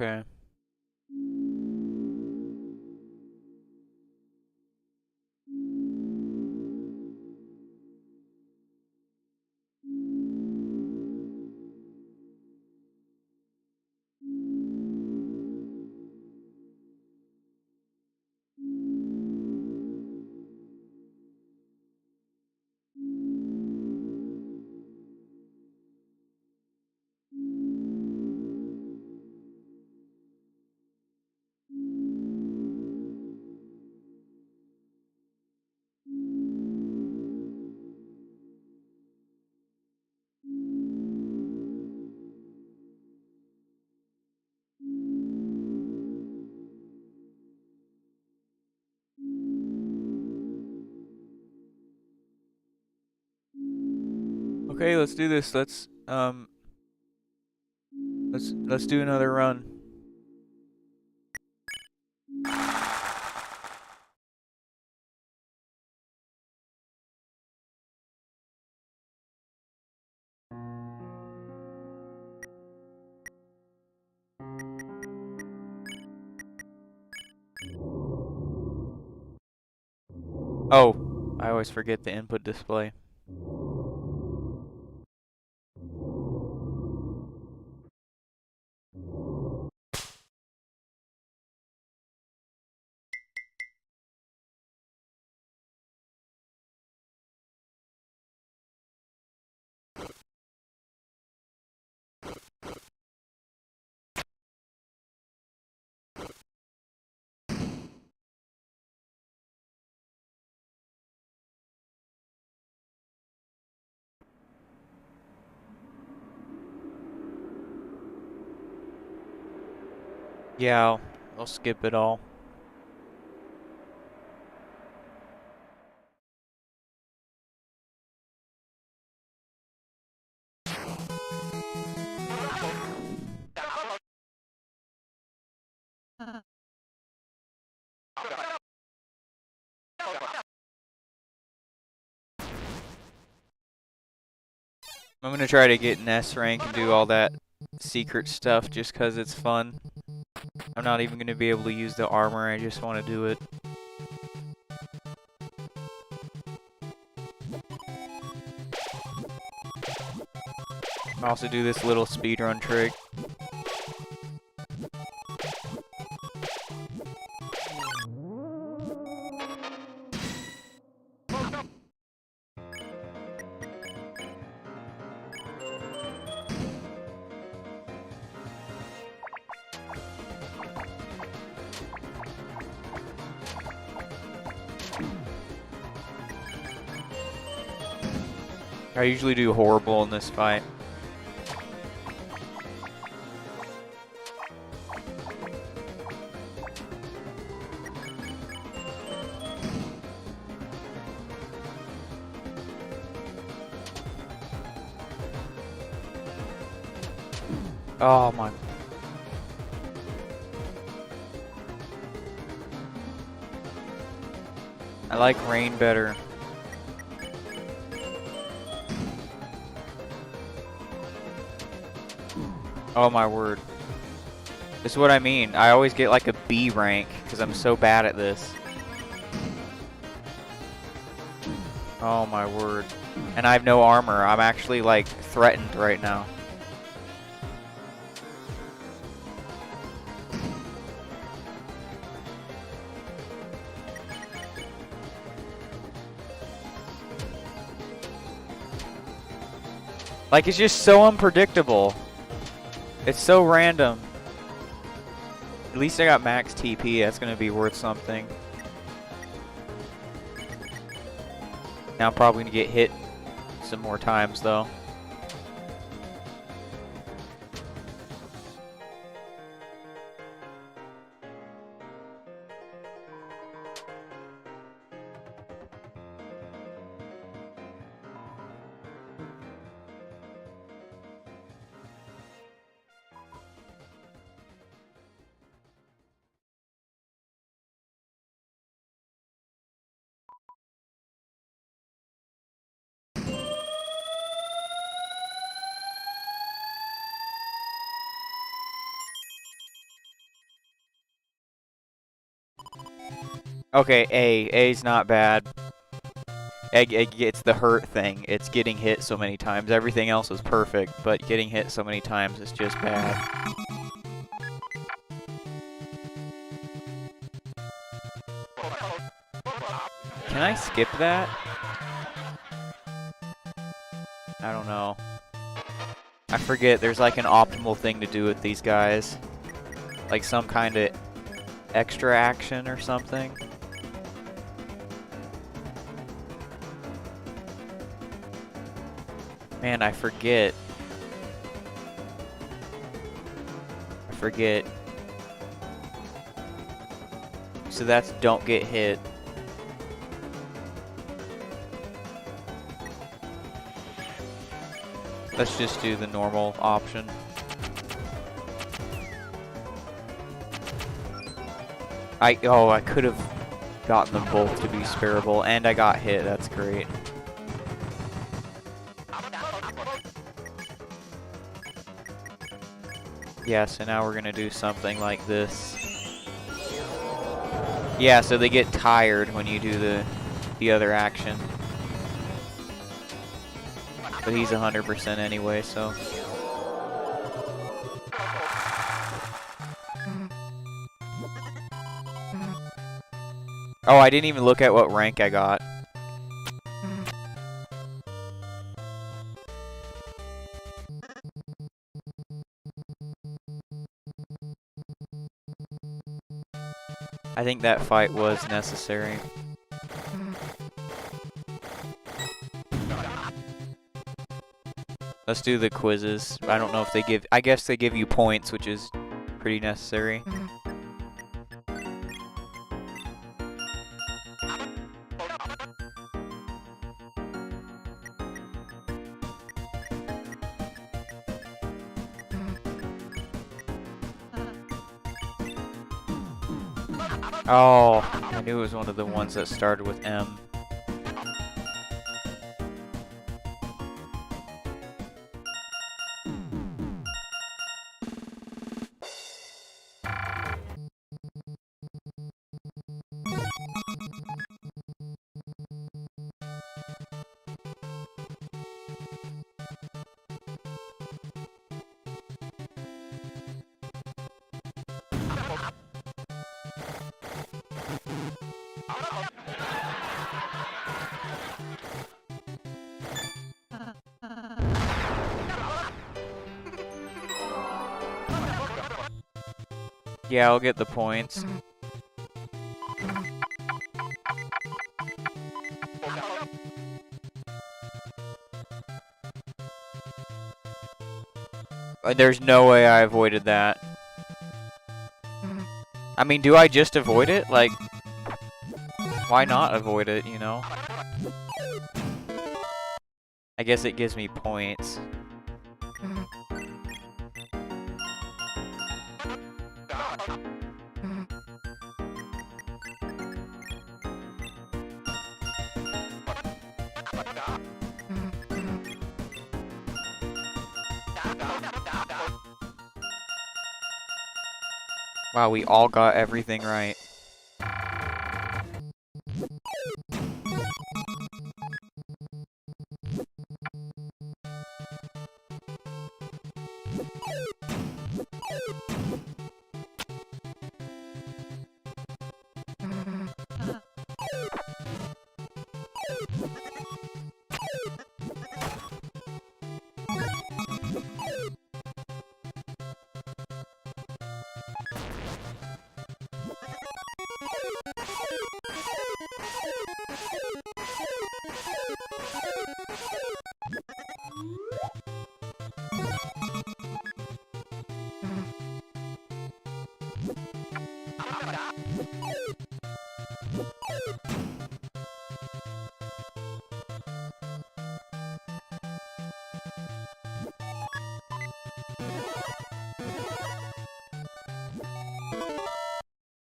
Okay. Okay, let's do this. Let's do another run. Oh, I always forget the input display. Yeah, I'll skip it all. I'm gonna try to get an S rank and do all that secret stuff just 'cause it's fun. I'm not even gonna be able to use the armor, I just want to do it. I also do this little speedrun trick. I usually do horrible in this fight. Oh my. I like rain better. Oh my word. This is what I mean. I always get like a B rank because I'm so bad at this. Oh my word. And I have no armor. I'm actually like threatened right now. Like, it's just so unpredictable. It's so random. At least I got max TP. That's going to be worth something. Now I'm probably going to get hit some more times, though. Okay, A. A's not bad. It's the hurt thing. It's getting hit so many times. Everything else is perfect, but getting hit so many times is just bad. Can I skip that? I don't know. I forget, there's like an optimal thing to do with these guys. Like some kind of extra action or something. Man, I forget. So that's don't get hit. Let's just do the normal option. I could have gotten them both to be spareable, and I got hit. That's great. Yeah, so now we're gonna do something like this. Yeah, so they get tired when you do the other action. But he's 100% anyway, so. Oh, I didn't even look at what rank I got. I think that fight was necessary. Let's do the quizzes. I don't know if they give... I guess they give you points, which is pretty necessary. Oh, I knew it was one of the ones that started with M. Yeah, I'll get the points. There's no way I avoided that. I mean, do I just avoid it? Like, why not avoid it, you know? I guess it gives me points. Wow, we all got everything right.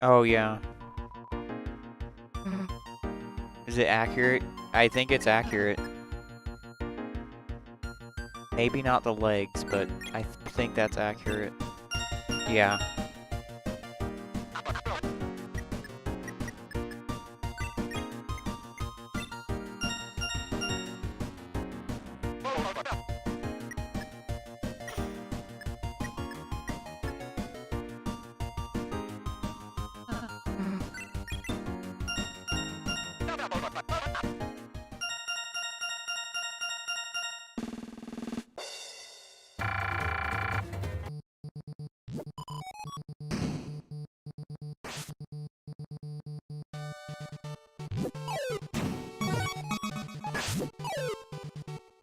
Oh, yeah. Is it accurate? I think it's accurate. Maybe not the legs, but I think that's accurate. Yeah.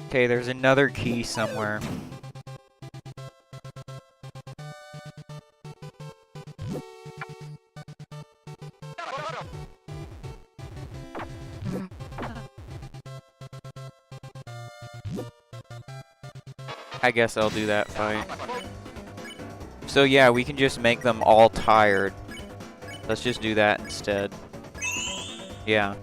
Okay, there's another key somewhere. I guess I'll do that fight. So yeah, we can just make them all tired. Let's just do that instead. Yeah.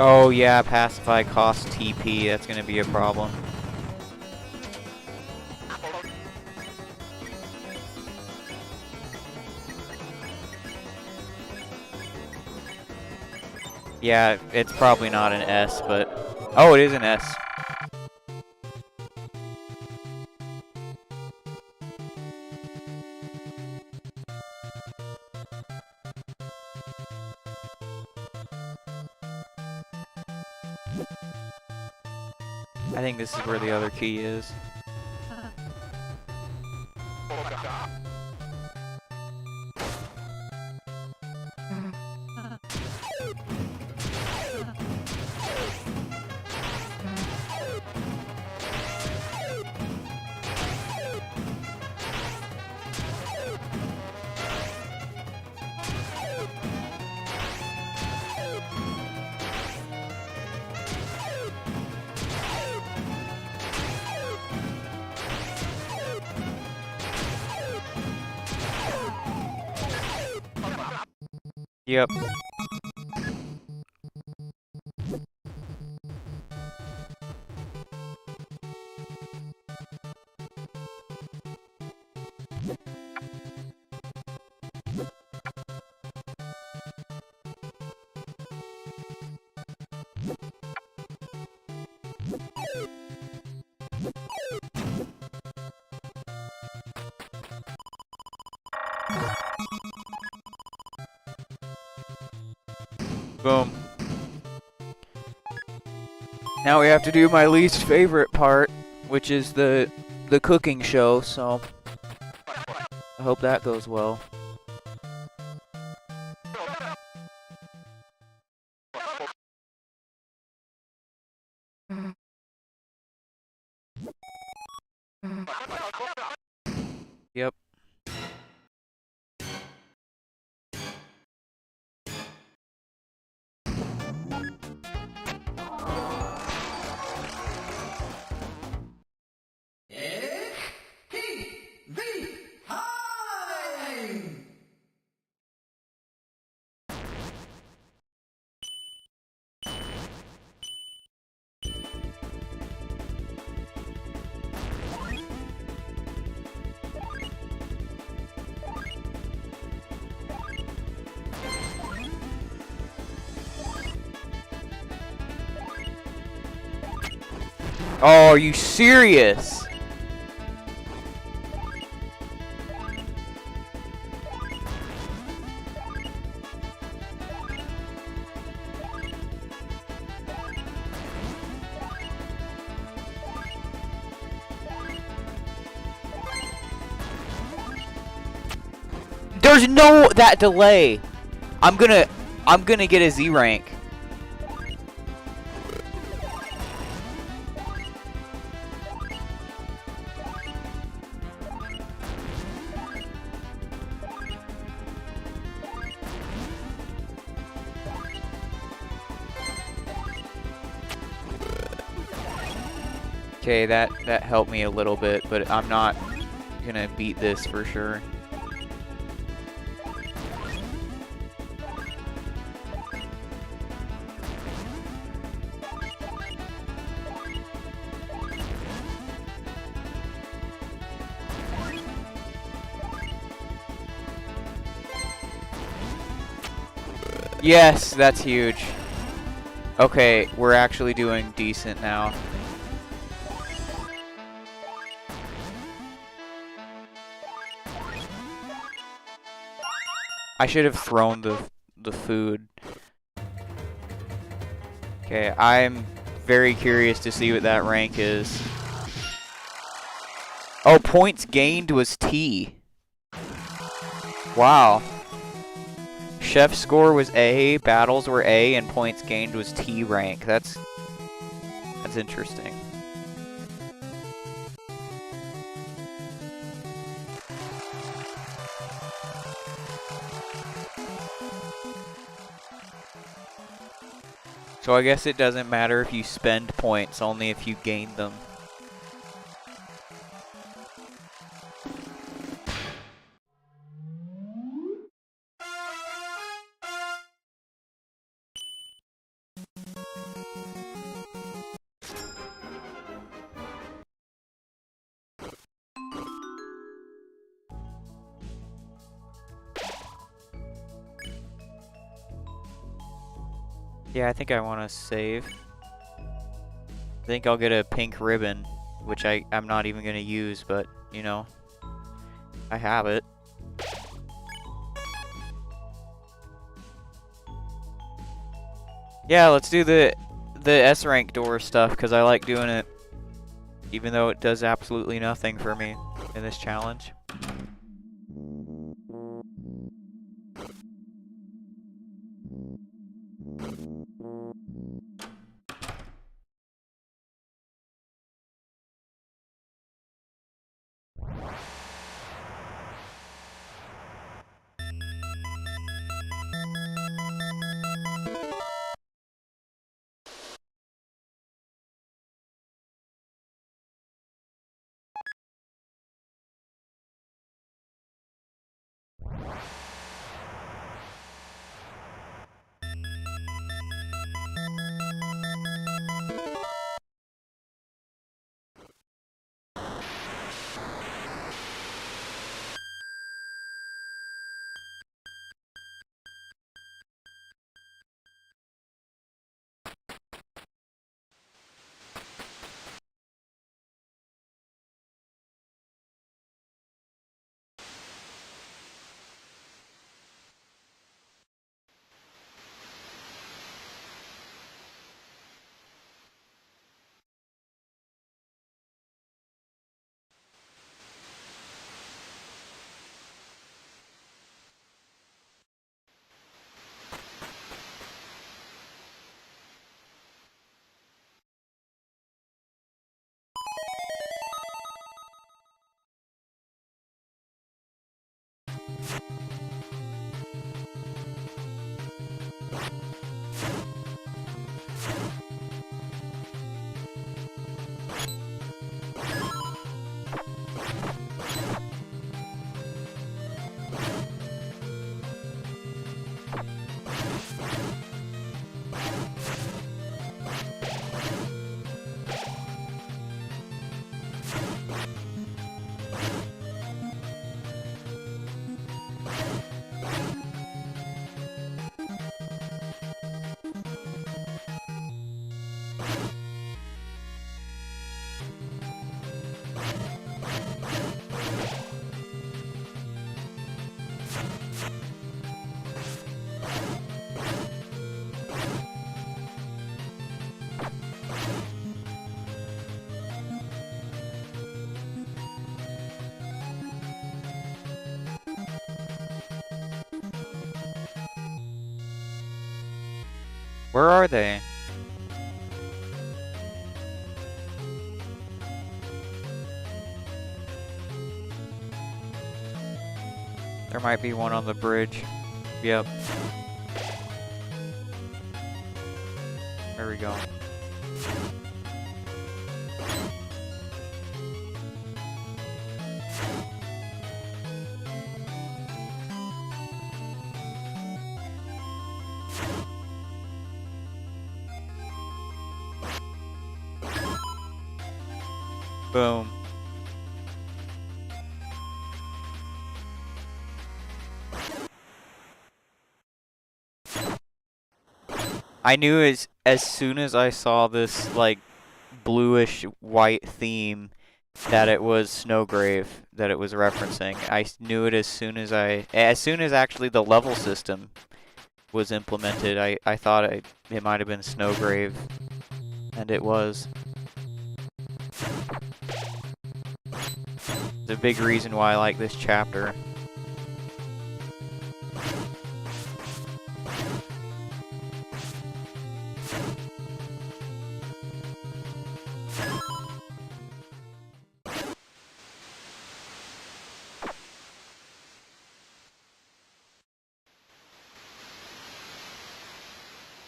Oh yeah, pacify costs TP. That's gonna be a problem. Yeah, it's probably not an S, but... Oh, it is an S. I think this is where the other key is. Yep. Boom. Now we have to do my least favorite part, which is the cooking show, so I hope that goes well. Yep. Oh, are you serious? There's no that delay. I'm gonna get a Z rank. Okay, that helped me a little bit, but I'm not gonna beat this for sure. Yes, that's huge. Okay, we're actually doing decent now. I should have thrown the food. Okay, I'm very curious to see what that rank is. Oh, points gained was T. Wow. Chef score was A, battles were A, and points gained was T rank. That's interesting. So I guess it doesn't matter if you spend points, only if you gain them. Yeah, I think I want to save. I think I'll get a pink ribbon, which I'm not even going to use, but, you know, I have it. Yeah, let's do the S rank door stuff, because I like doing it, even though it does absolutely nothing for me in this challenge. Where are they? There might be one on the bridge. Yep. There we go. Boom. I knew as soon as I saw this like bluish white theme that it was Snowgrave that it was referencing. I knew it as soon as actually the level system was implemented. I thought it might have been Snowgrave, and it was. The big reason why I like this chapter.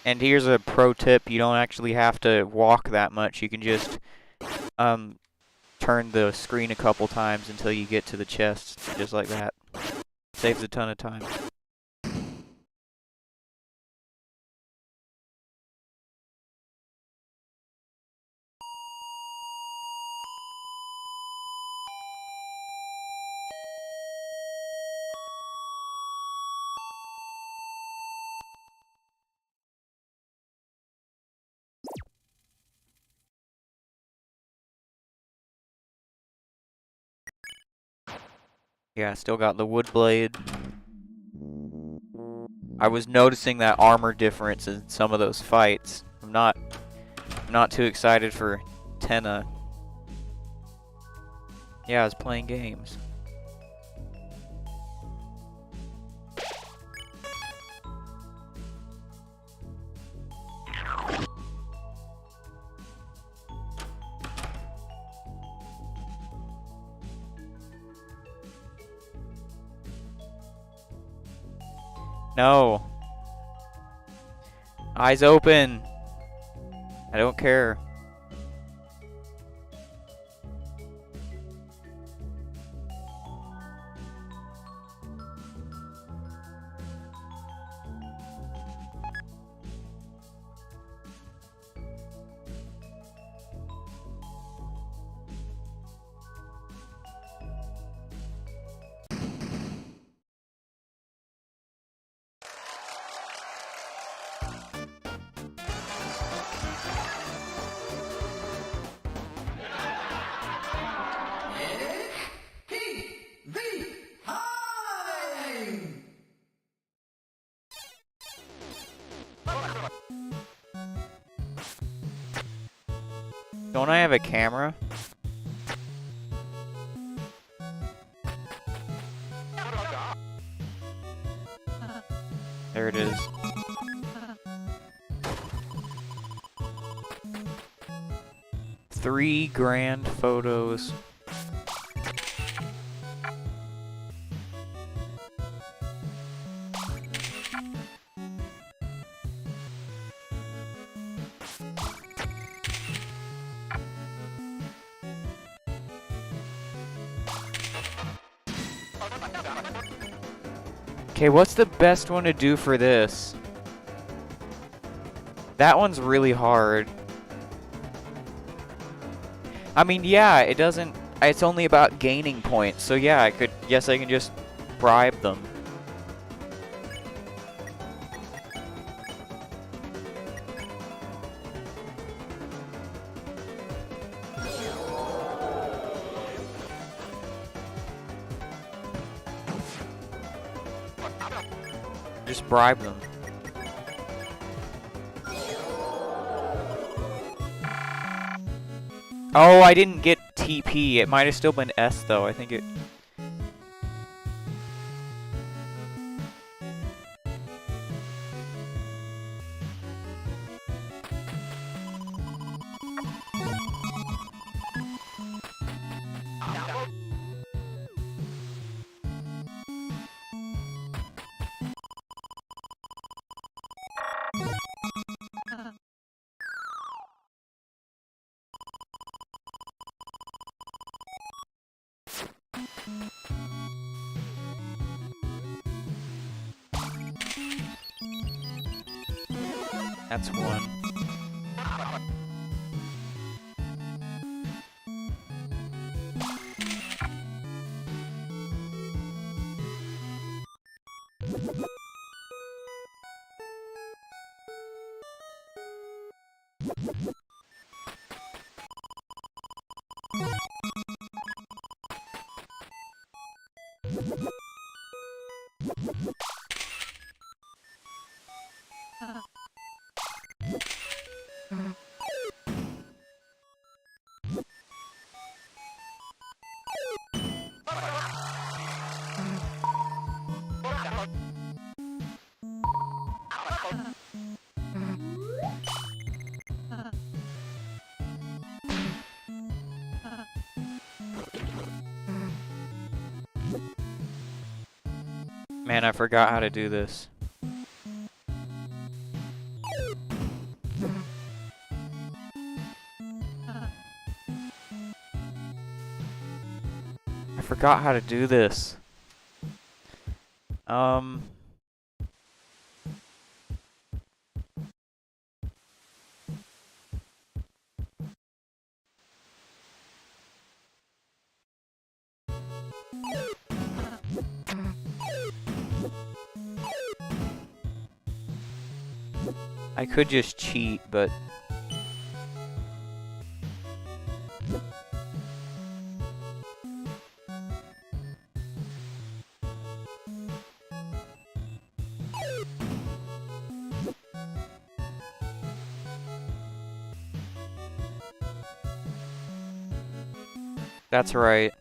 And here's a pro tip, you don't actually have to walk that much. You can just turn the screen a couple times until you get to the chest, just like that. Saves a ton of time. Yeah, still got the wood blade. I was noticing that armor difference in some of those fights. I'm not too excited for Tenna. Yeah, I was playing games. No. Eyes open. I don't care. Don't I have a camera? There it is. Three grand photos. Okay, what's the best one to do for this? That one's really hard. I mean, yeah, it doesn't... It's only about gaining points, so yeah, I can just bribe them. Just bribe them. Oh, I didn't get TP. It might have still been S, though. I think it... That's one. Man, I forgot how to do this. I forgot how to do this. I could just cheat, but... That's right.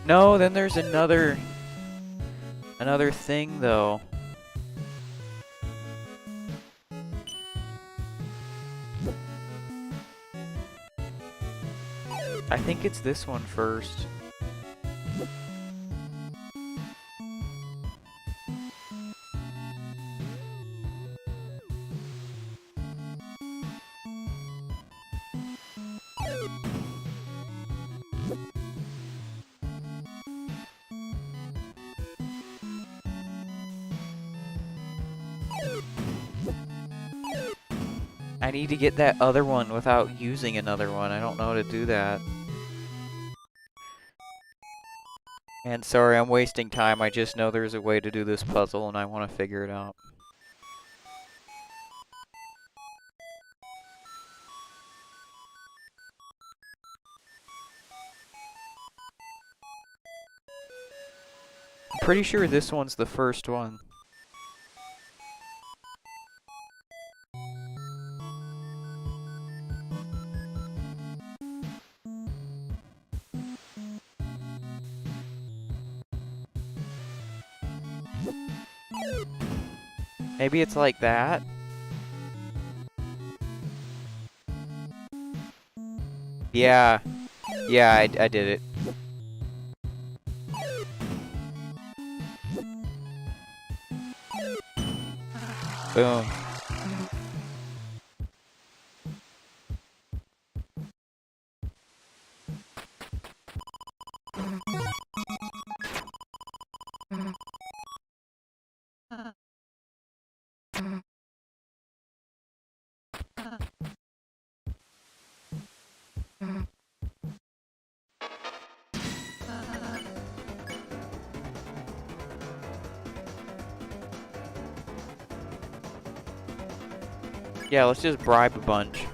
No, then there's another thing though. I think it's this one first. I need to get that other one without using another one. I don't know how to do that. And sorry, I'm wasting time. I just know there's a way to do this puzzle and I want to figure it out. I'm pretty sure this one's the first one. Maybe it's like that? Yeah. Yeah, I did it. Boom. Yeah, let's just bribe a bunch.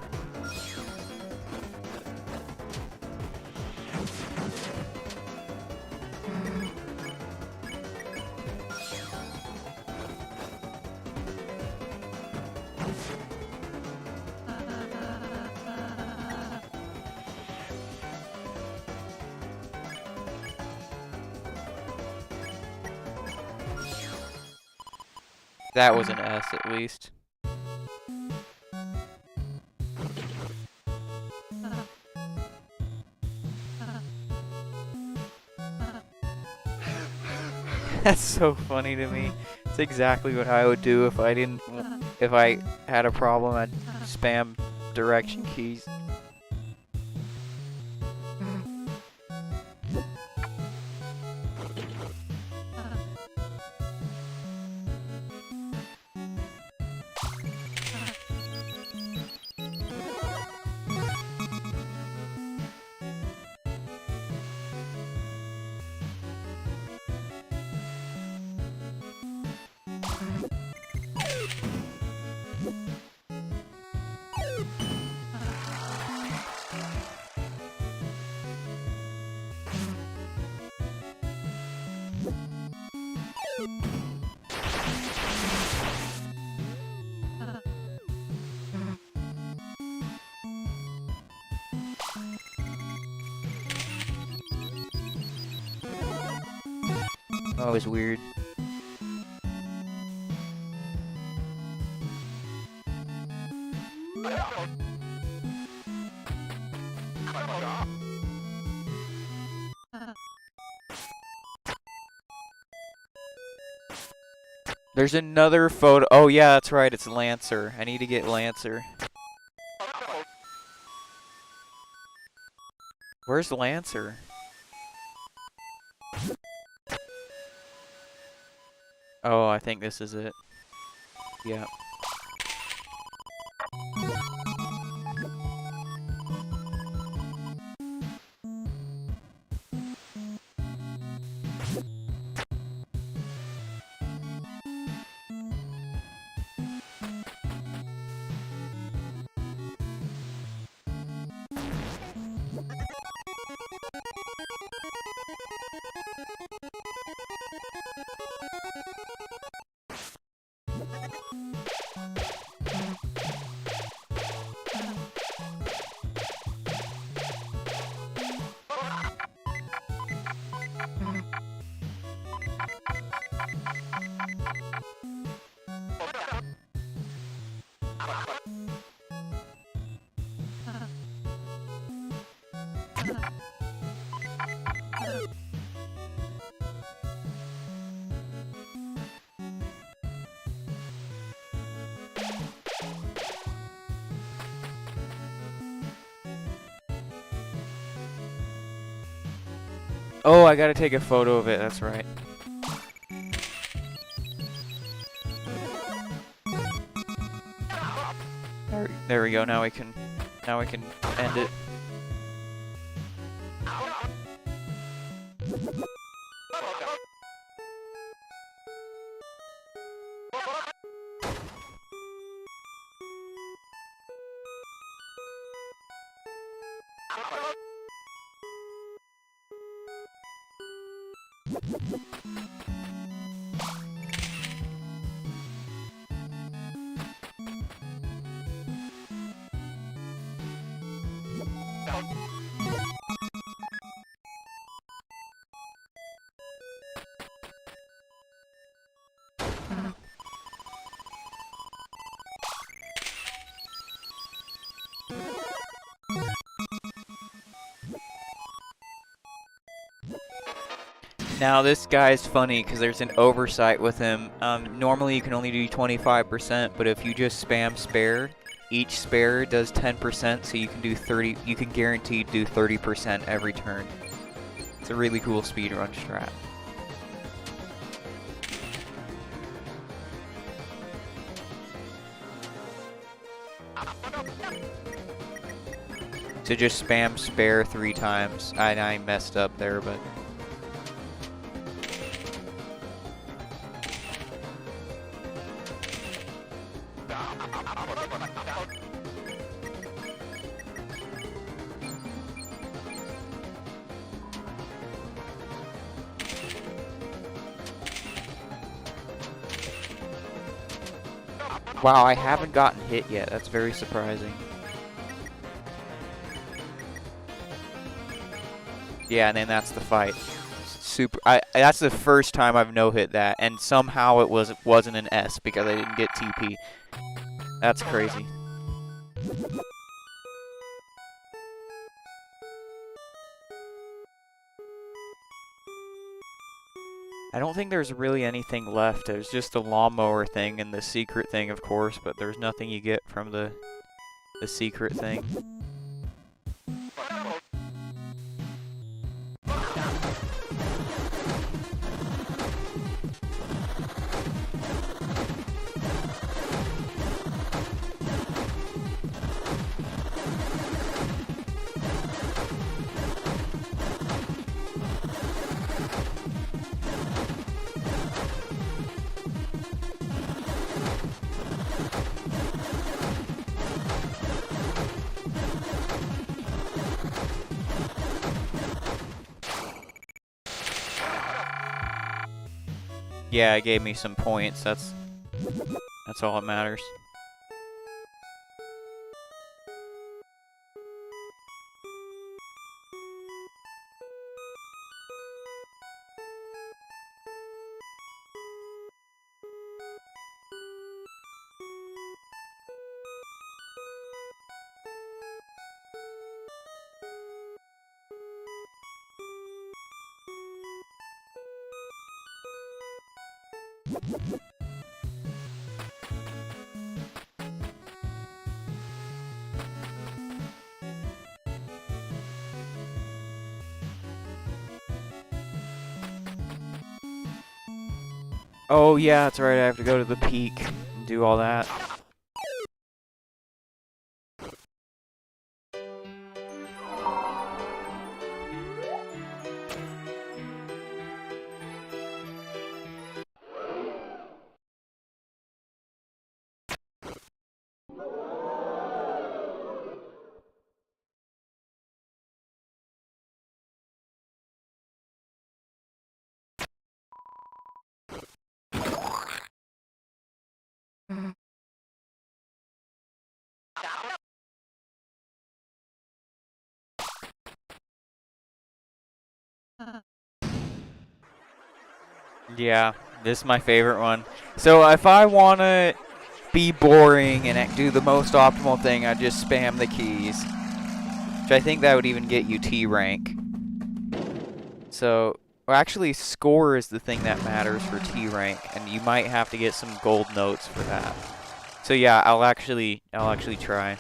That was an S at least. That's so funny to me. It's exactly what I would do if I had a problem. I'd spam direction keys. Oh, it's weird. There's another photo. Oh yeah, that's right. It's Lancer. I need to get Lancer. Where's Lancer? Oh, I think this is it. Yeah. Oh, I gotta take a photo of it. That's right. There we go. Now we can end it. Now this guy's funny because there's an oversight with him. Normally you can only do 25%, but if you just spam spare, each spare does 10%, so you can do 30. You can guaranteed do 30% every turn. It's a really cool speedrun strat. So just spam spare 3 times. I messed up there, but. Wow, I haven't gotten hit yet. That's very surprising. Yeah, and then that's the fight. Super. That's the first time I've no-hit that, and somehow it wasn't an S because I didn't get TP. That's crazy. I don't think there's really anything left. There's just the lawnmower thing and the secret thing, of course, but there's nothing you get from the secret thing. Yeah, it gave me some points. That's all that matters. Oh yeah, that's right. I have to go to the peak and do all that. Yeah, this is my favorite one. So if I want to be boring and do the most optimal thing, I just spam the keys. Which I think that would even get you T rank. So, well, actually, score is the thing that matters for T rank, and you might have to get some gold notes for that. So yeah, I'll actually try.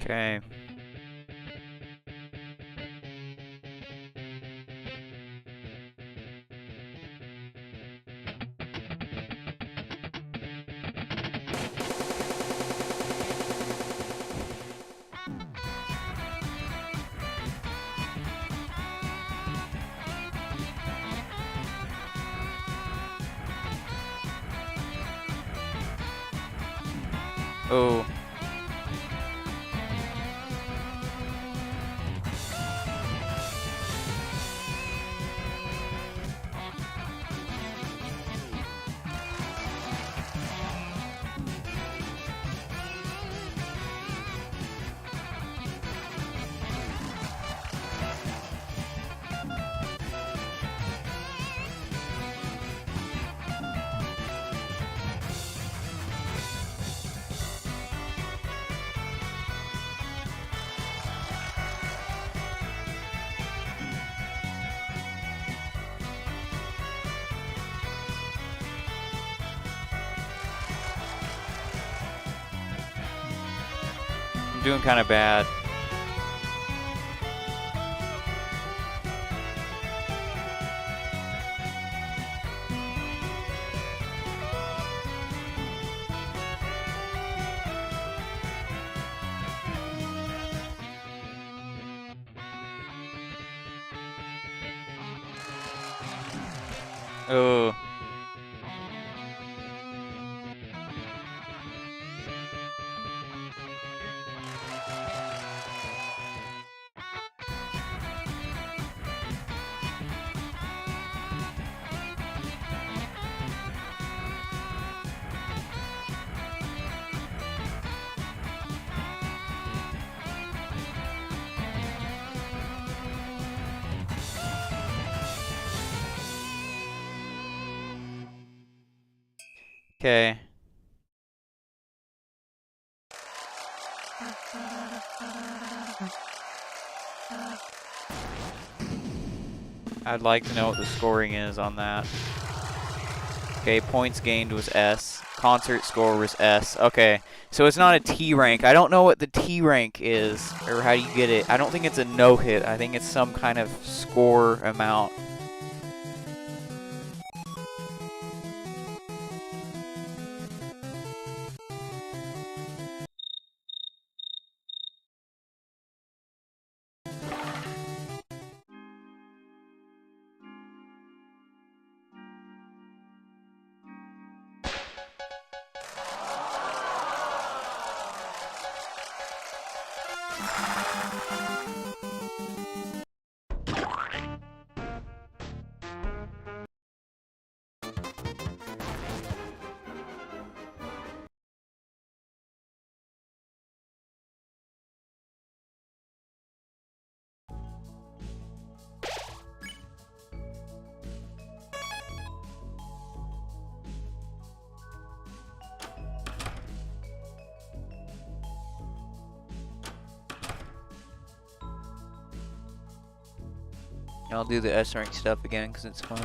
Okay. Oh. I'm doing kind of bad. Oh. Okay. I'd like to know what the scoring is on that. Okay, points gained was S. Concert score was S. Okay, so it's not a T rank. I don't know what the T rank is, or how you get it. I don't think it's a no-hit. I think it's some kind of score amount. I'll do the S rank stuff again because it's fun.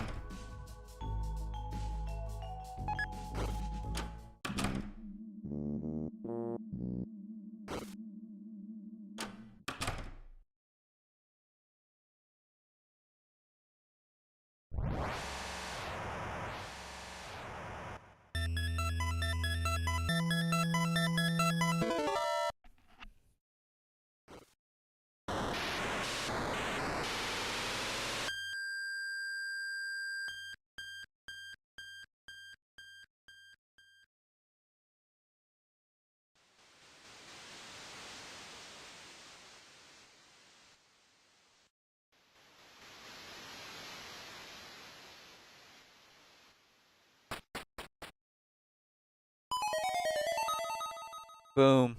Boom.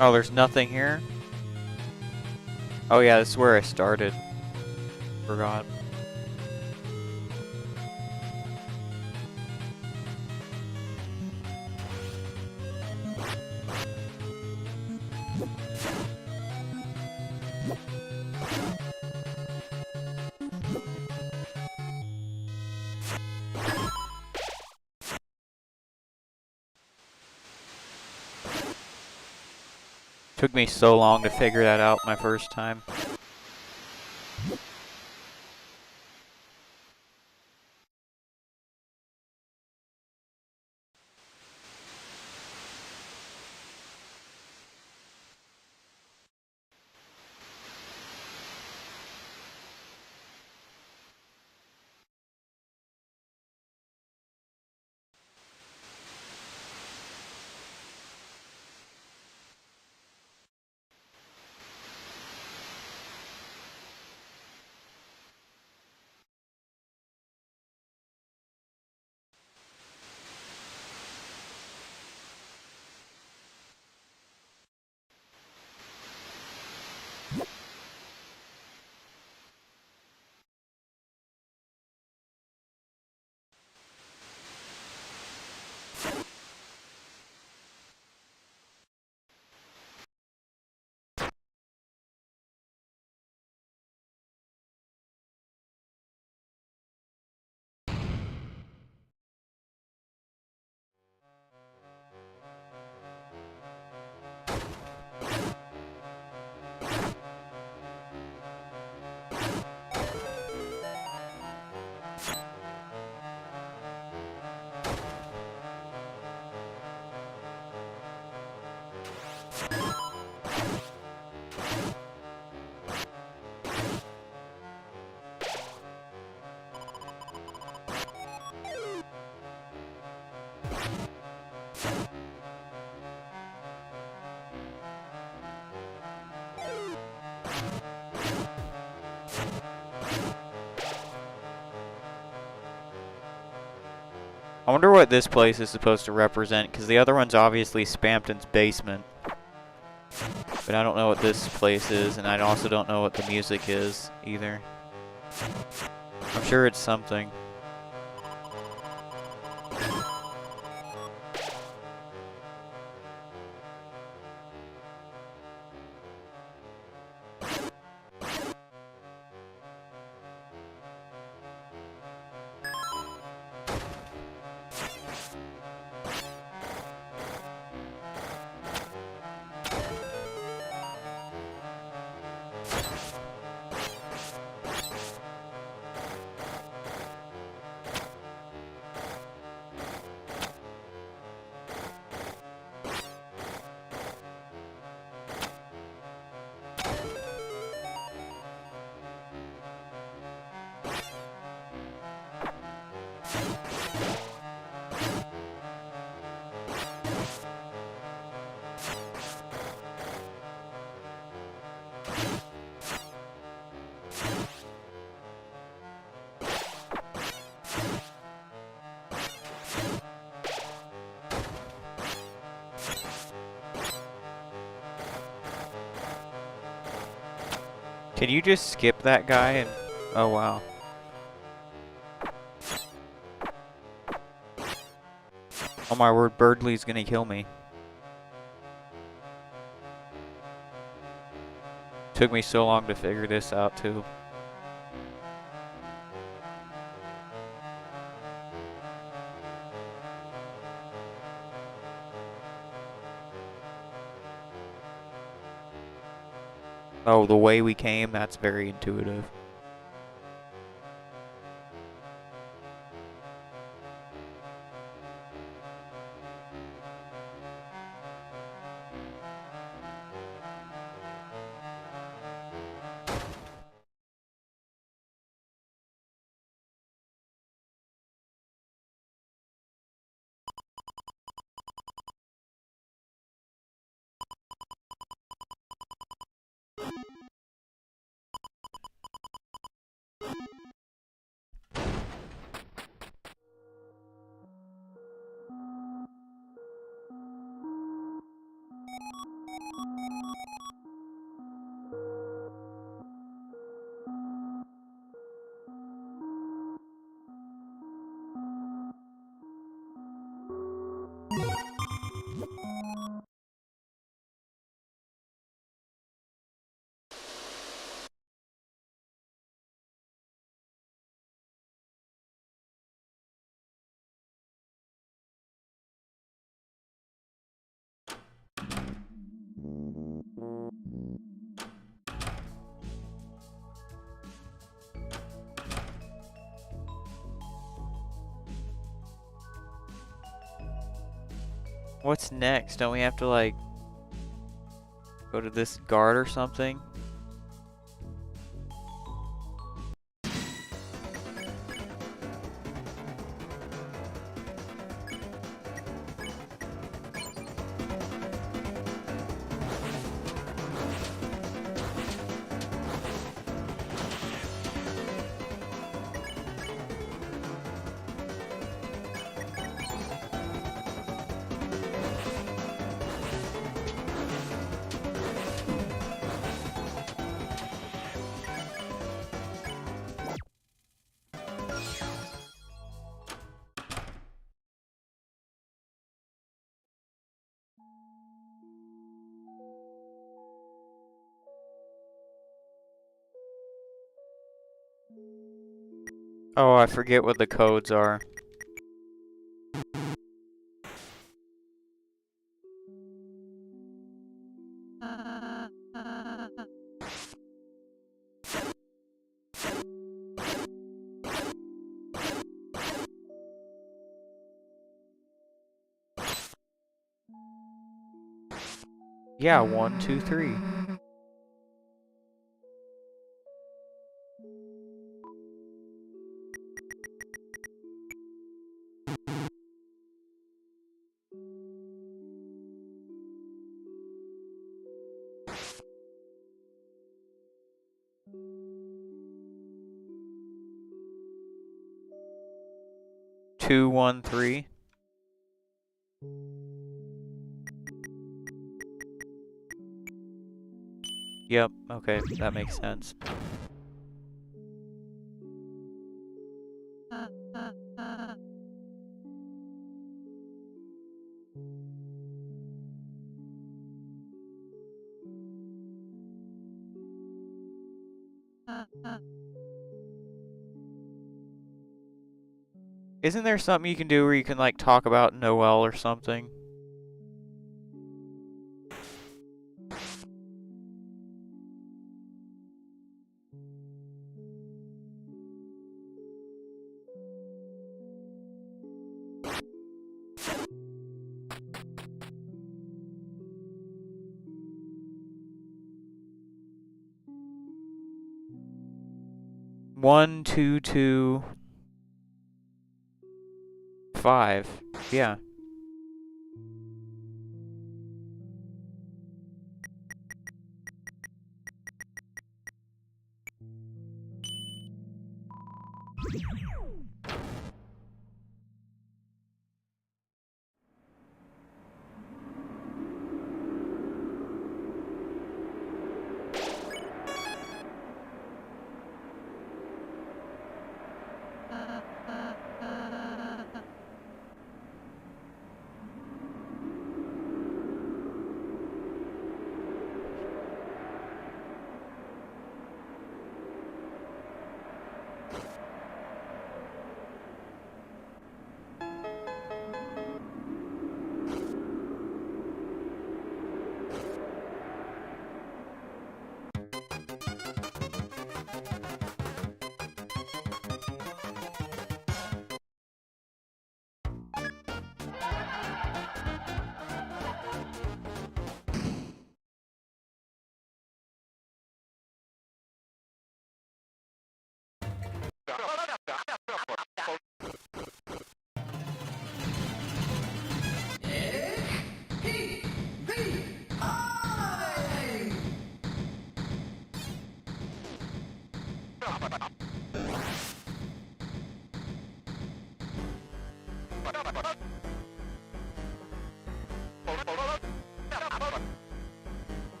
Oh, there's nothing here? Oh yeah, this is where I started. Forgot. Took me so long to figure that out my first time. I wonder what this place is supposed to represent, because the other one's obviously Spampton's basement. But I don't know what this place is, and I also don't know what the music is, either. I'm sure it's something. Can you just skip that guy and... Oh, wow. Oh my word, Birdley's gonna kill me. Took me so long to figure this out, too. Oh, the way we came, that's very intuitive. What's next? Don't we have to, like, go to this guard or something? Oh, I forget what the codes are. Yeah, 1, 2, 3. Two, 1, 3. Yep, okay, that makes sense. Isn't there something you can do where you can, like, talk about Noel or something? One, two, two, 5. Yeah.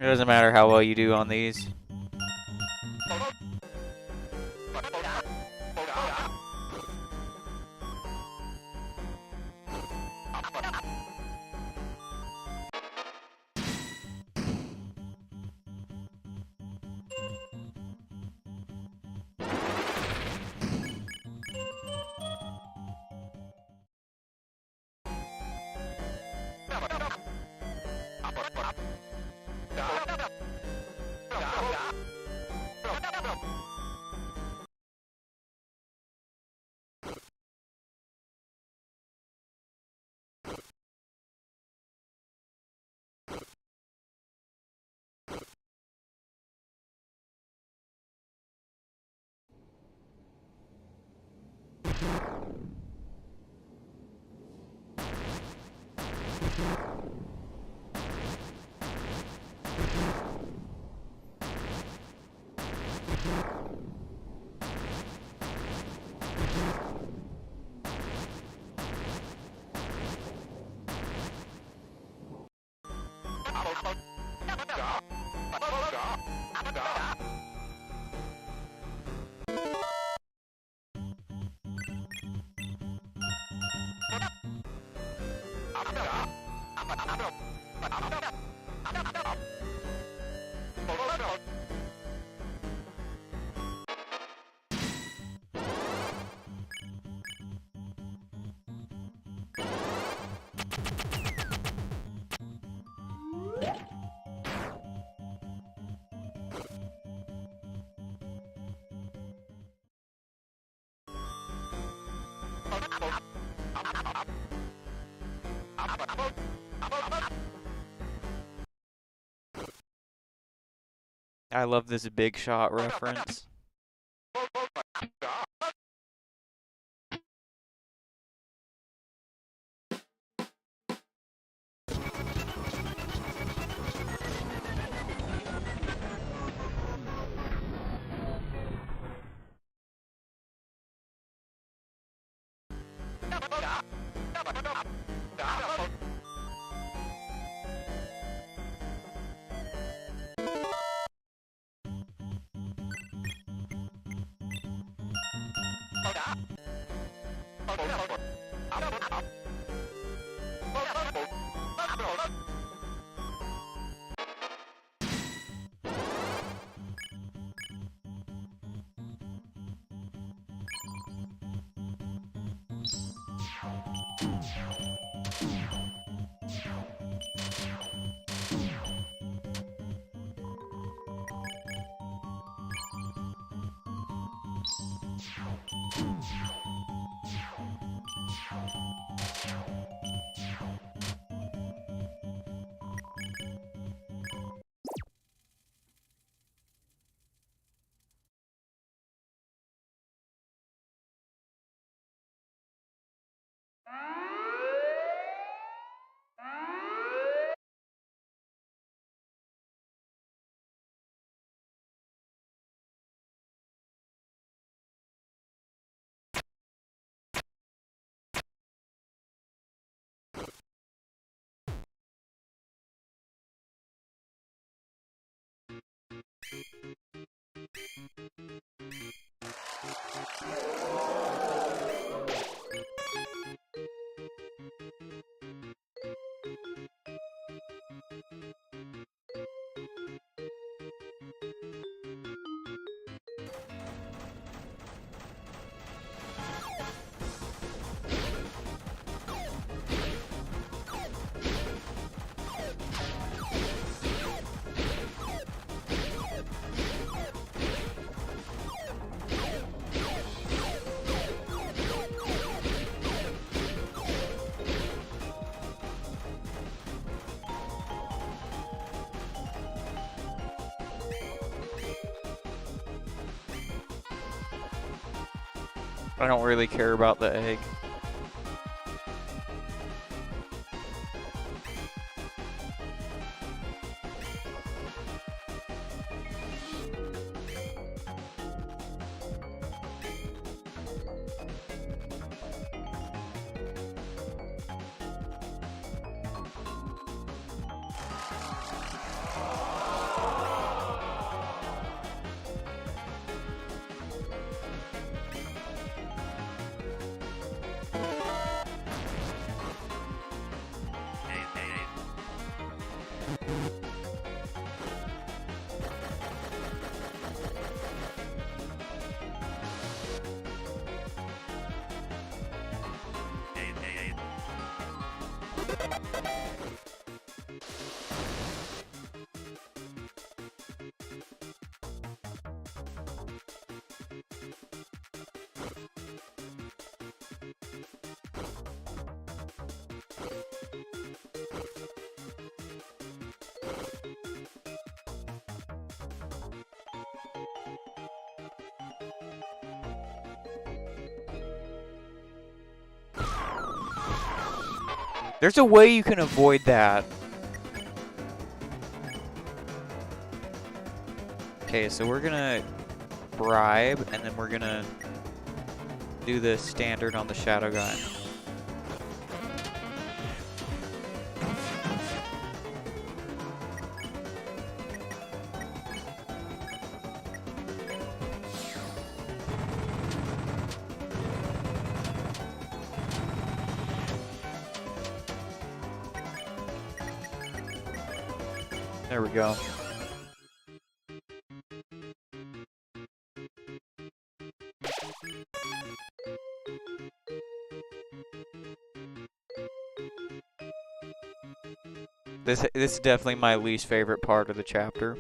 It doesn't matter how well you do on these. I love this Big Shot reference. I don't really care about the egg. There's a way you can avoid that. Okay, so we're gonna bribe, and then we're gonna do the standard on the shadow guy. There we go. This is definitely my least favorite part of the chapter.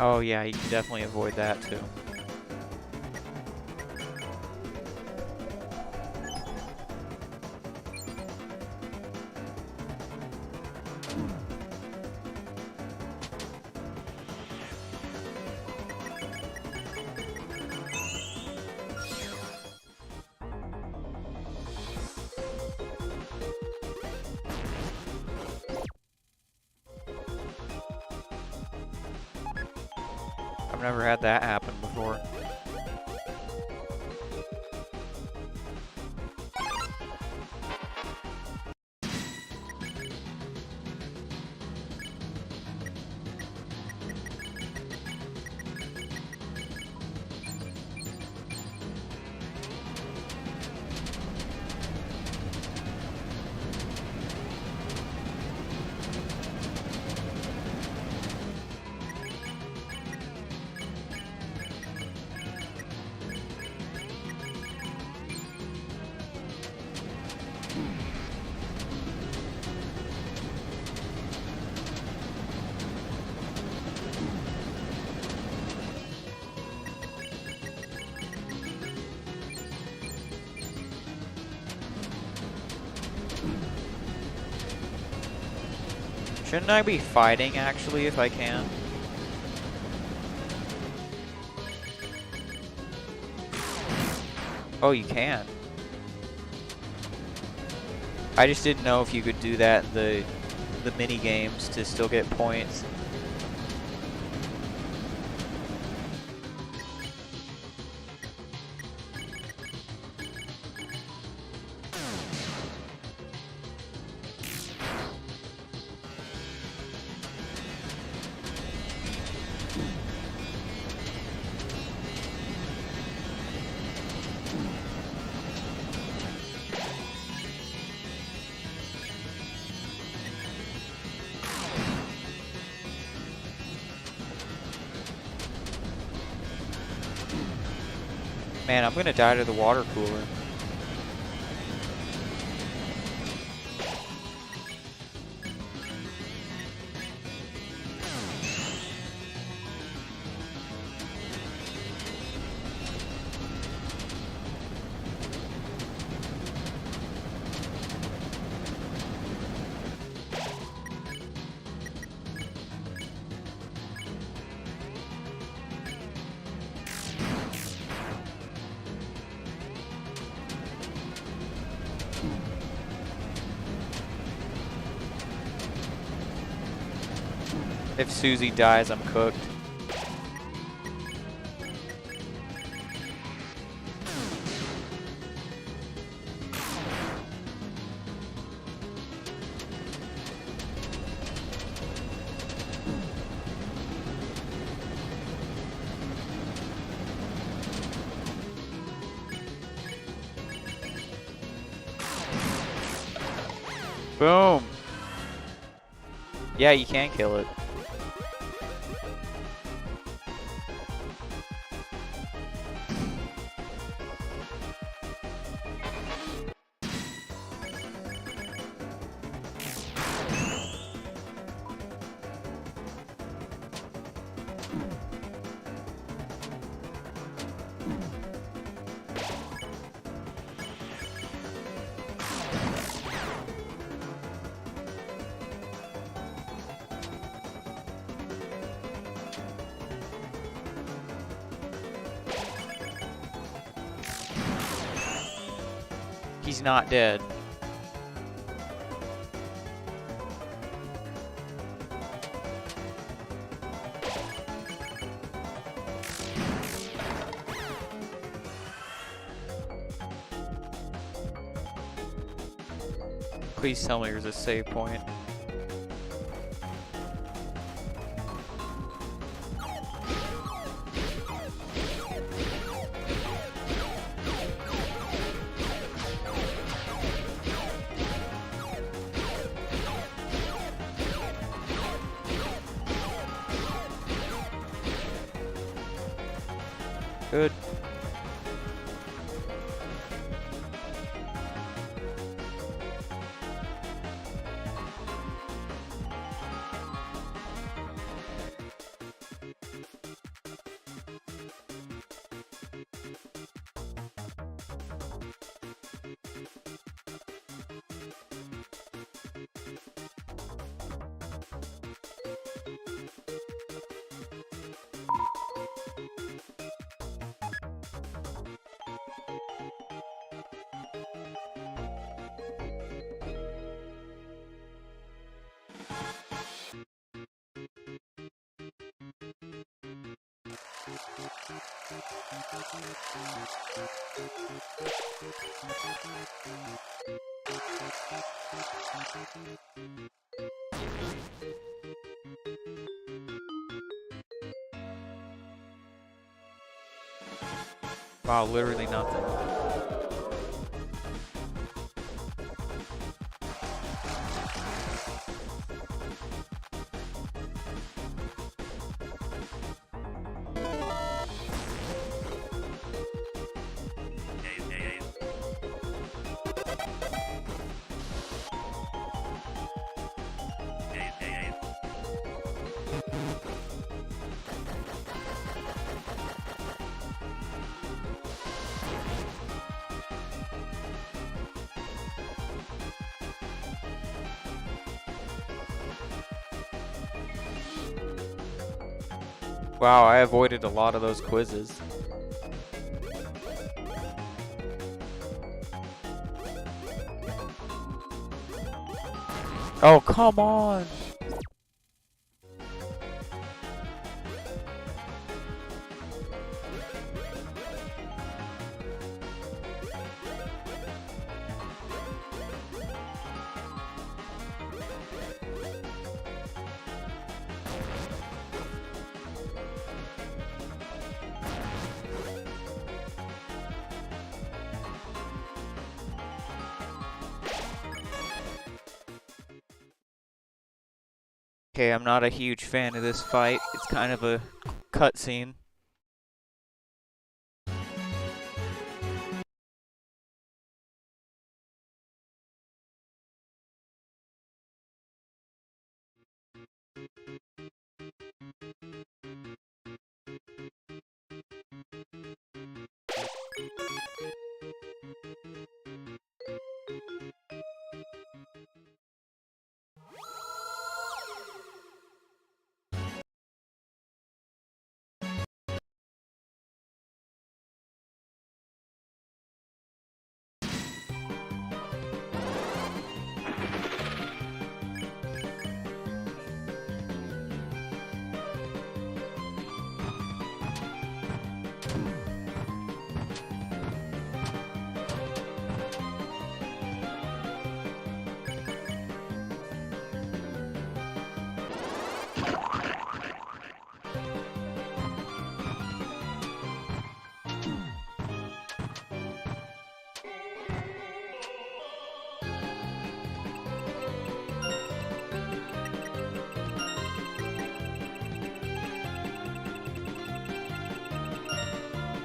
Oh yeah, you can definitely avoid that too. I've never had that happen before. Shouldn't I be fighting, actually, if I can? Oh, you can. I just didn't know if you could do that in the mini games to still get points. Man, I'm gonna die to the water cooler. If Susie dies, I'm cooked. Boom! Yeah, you can kill it. He's not dead. Please tell me there's a save point. Good. Wow, literally nothing. Wow, I avoided a lot of those quizzes. Oh, come on! Okay, I'm not a huge fan of this fight. It's kind of a cutscene.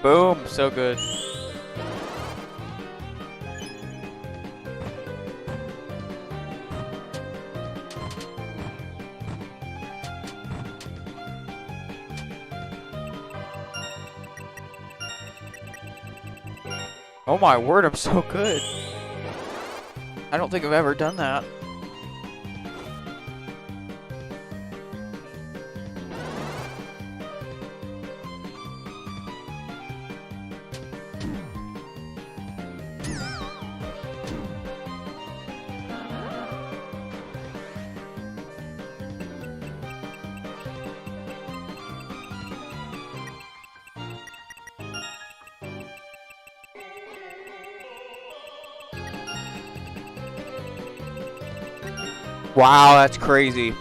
Boom, so good. Oh my word, I'm so good. I don't think I've ever done that. Wow, that's crazy.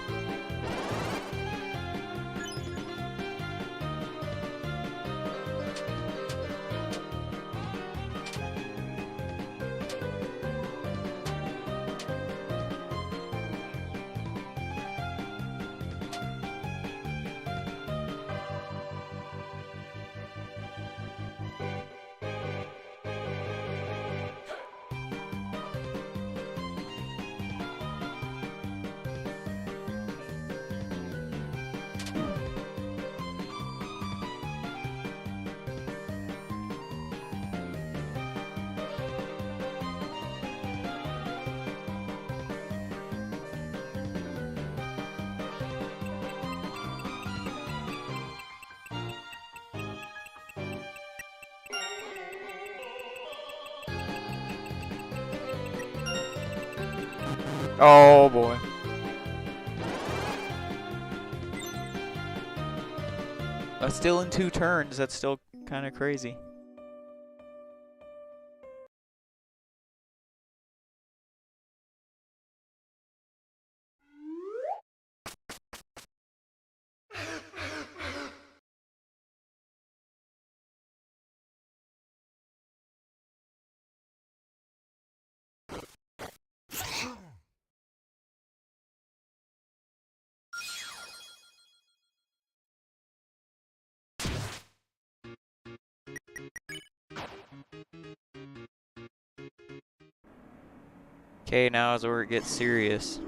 Oh boy. That's still in 2 turns. That's still kind of crazy. Okay, now is where it gets serious.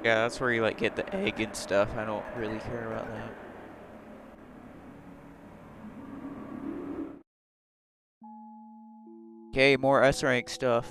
Yeah, that's where you like get the egg and stuff. I don't really care about that. Okay, more S rank stuff.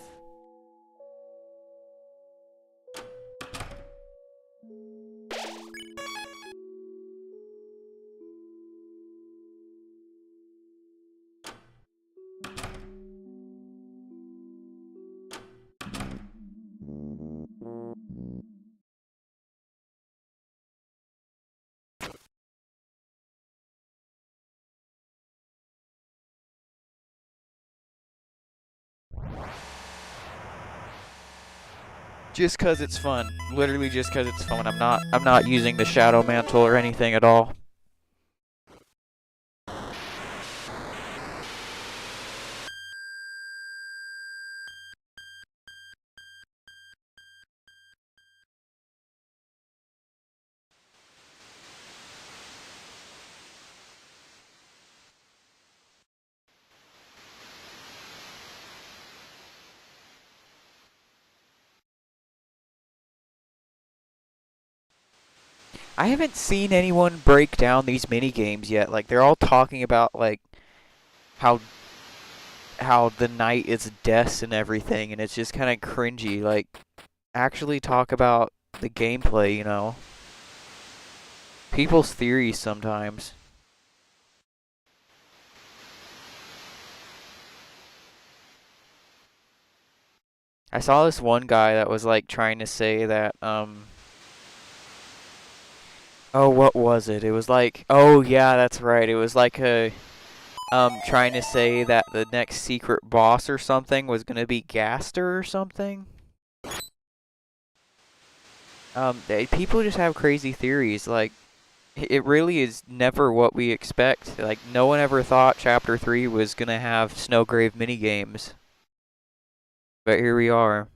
Just cause it's fun. Literally just cause it's fun. I'm not using the shadow mantle or anything at all. I haven't seen anyone break down these mini games yet. Like they're all talking about like how the night is deaths and everything, and it's just kind of cringy. Like actually talk about the gameplay, you know. People's theories sometimes. I saw this one guy that was like trying to say that oh, what was it? It was like, oh yeah, that's right. It was like a trying to say that the next secret boss or something was gonna be Gaster or something. People just have crazy theories. Like, it really is never what we expect. Like, no one ever thought Chapter 3 was gonna have Snowgrave minigames. But here we are.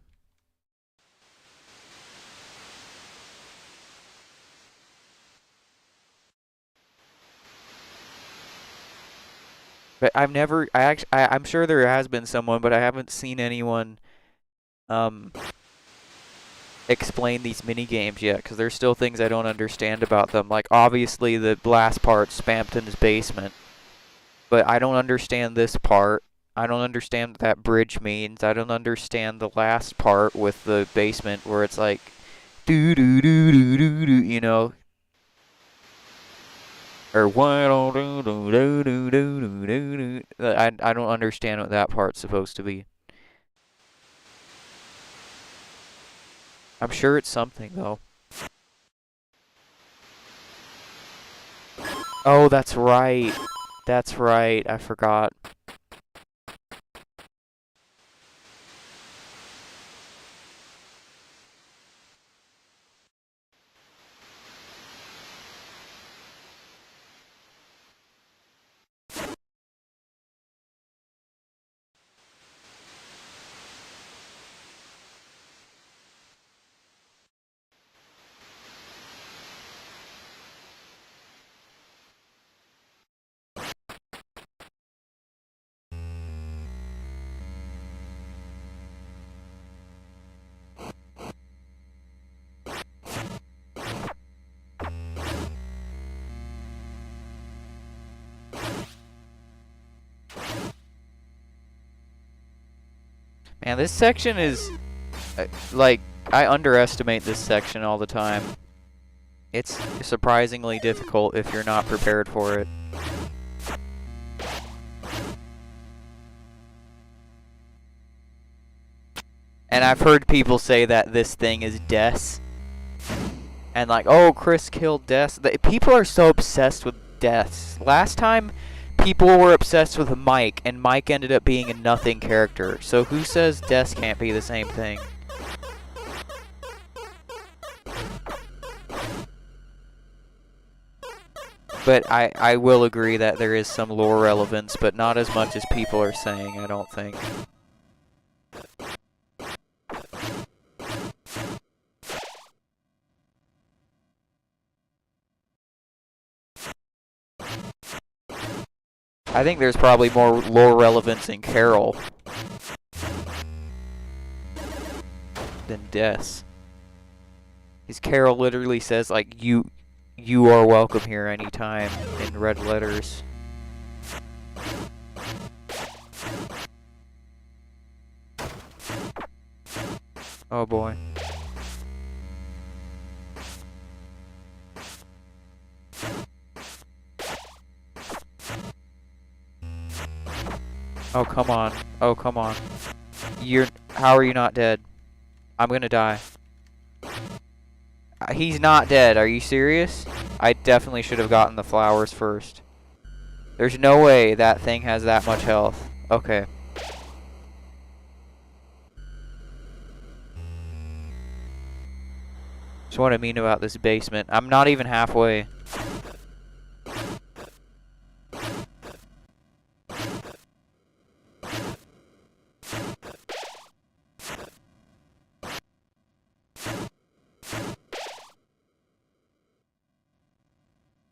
But I've never, I'm sure there has been someone, but I haven't seen anyone um explain these mini games yet, because there's still things I don't understand about them. Like obviously the last part, Spampton's basement, but I don't understand this part. I don't understand what that bridge means. I don't understand the last part with the basement where it's like do do do do do do, you know, or what do do do do do do do. I don't understand what that part's supposed to be. I'm sure it's something though. Oh, that's right. That's right. I forgot. Man, this section is like I underestimate this section all the time. It's surprisingly difficult if you're not prepared for it. And I've heard people say that this thing is Des. And like, oh, Chris killed Des. People are so obsessed with deaths. Last time, people were obsessed with Mike, and Mike ended up being a nothing character. So who says Des can't be the same thing? But I will agree that there is some lore relevance, but not as much as people are saying, I don't think. I think there's probably more lore relevance in Carol than Des. Because Carol literally says, like, you are welcome here anytime in red letters. Oh boy. Oh, come on. Oh, come on. How are you not dead? I'm gonna die. He's not dead. Are you serious? I definitely should have gotten the flowers first. There's no way that thing has that much health. Okay. That's what I mean about this basement. I'm not even halfway.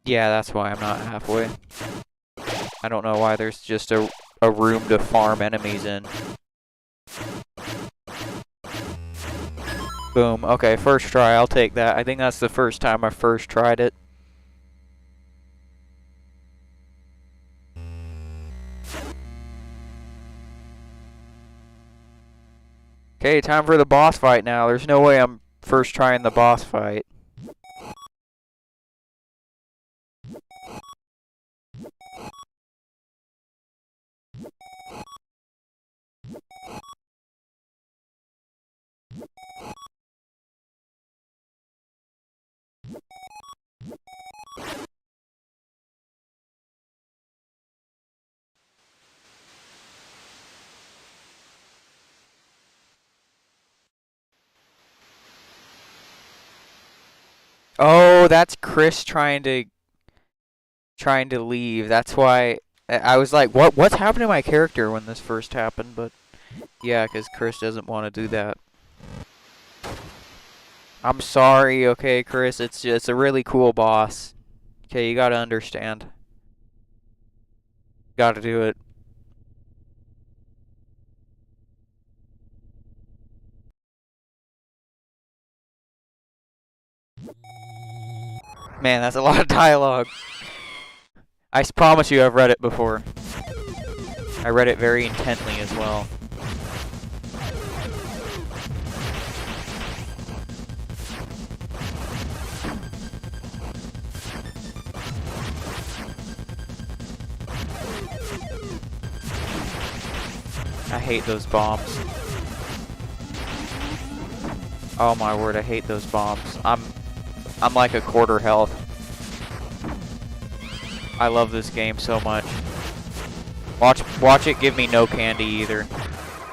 Yeah, that's why I'm not halfway. I don't know why there's just a room to farm enemies in. Boom. Okay, first try. I'll take that. I think that's the first time I first tried it. Okay, time for the boss fight now. There's no way I'm first trying the boss fight. Oh, that's Chris trying to leave. That's why I was like, what's happened to my character when this first happened? But yeah, because Chris doesn't want to do that. I'm sorry, okay, Chris. It's a really cool boss. Okay, you gotta understand. Gotta do it. Man, that's a lot of dialogue. I promise you I've read it before. I read it very intently as well. I hate those bombs. Oh my word, I hate those bombs. I'm like a quarter health. I love this game so much. Watch it give me no candy either.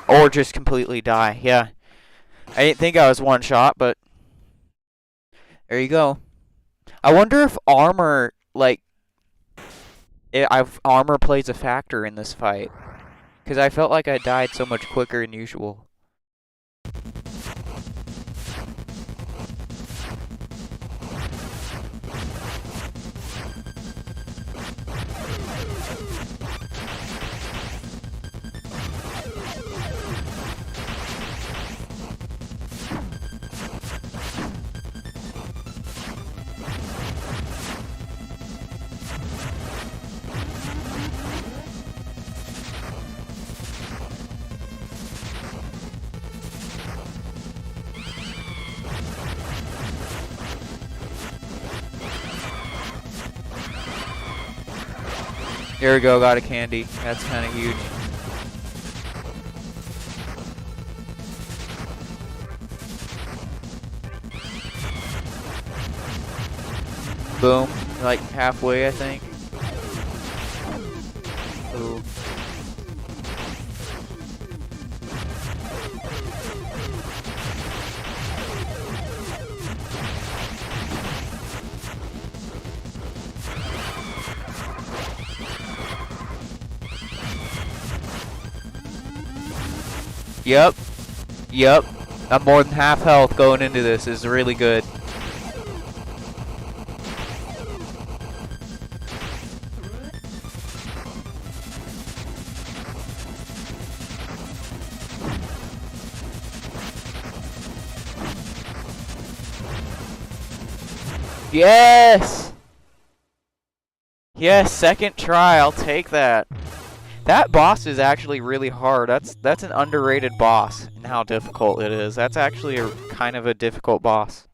Or just completely die. Yeah. I didn't think I was one shot, but there you go. I wonder if armor, like, armor plays a factor in this fight. Because I felt like I died so much quicker than usual. There we go, got a candy. That's kind of huge. Boom. Like halfway, I think. Ooh. Yep. Yep. I'm more than half health going into this. This is really good. Yes! Yes, second try. I'll take that. That boss is actually really hard. That's an underrated boss and how difficult it is. That's actually a kind of a difficult boss.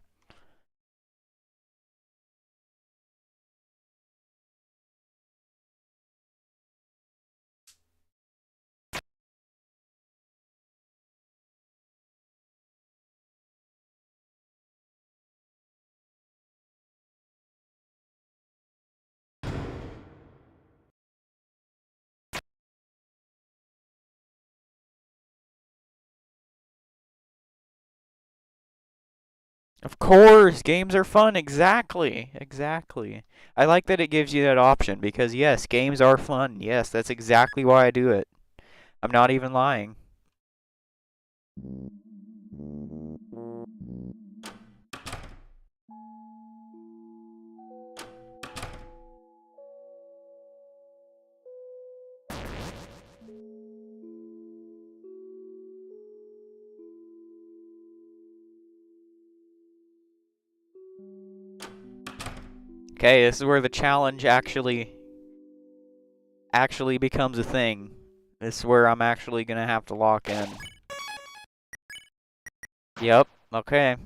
Of course, games are fun. Exactly. Exactly. I like that it gives you that option because yes, games are fun. Yes, that's exactly why I do it. I'm not even lying. Okay, this is where the challenge actually becomes a thing. This is where I'm actually gonna have to lock in. Yep, okay.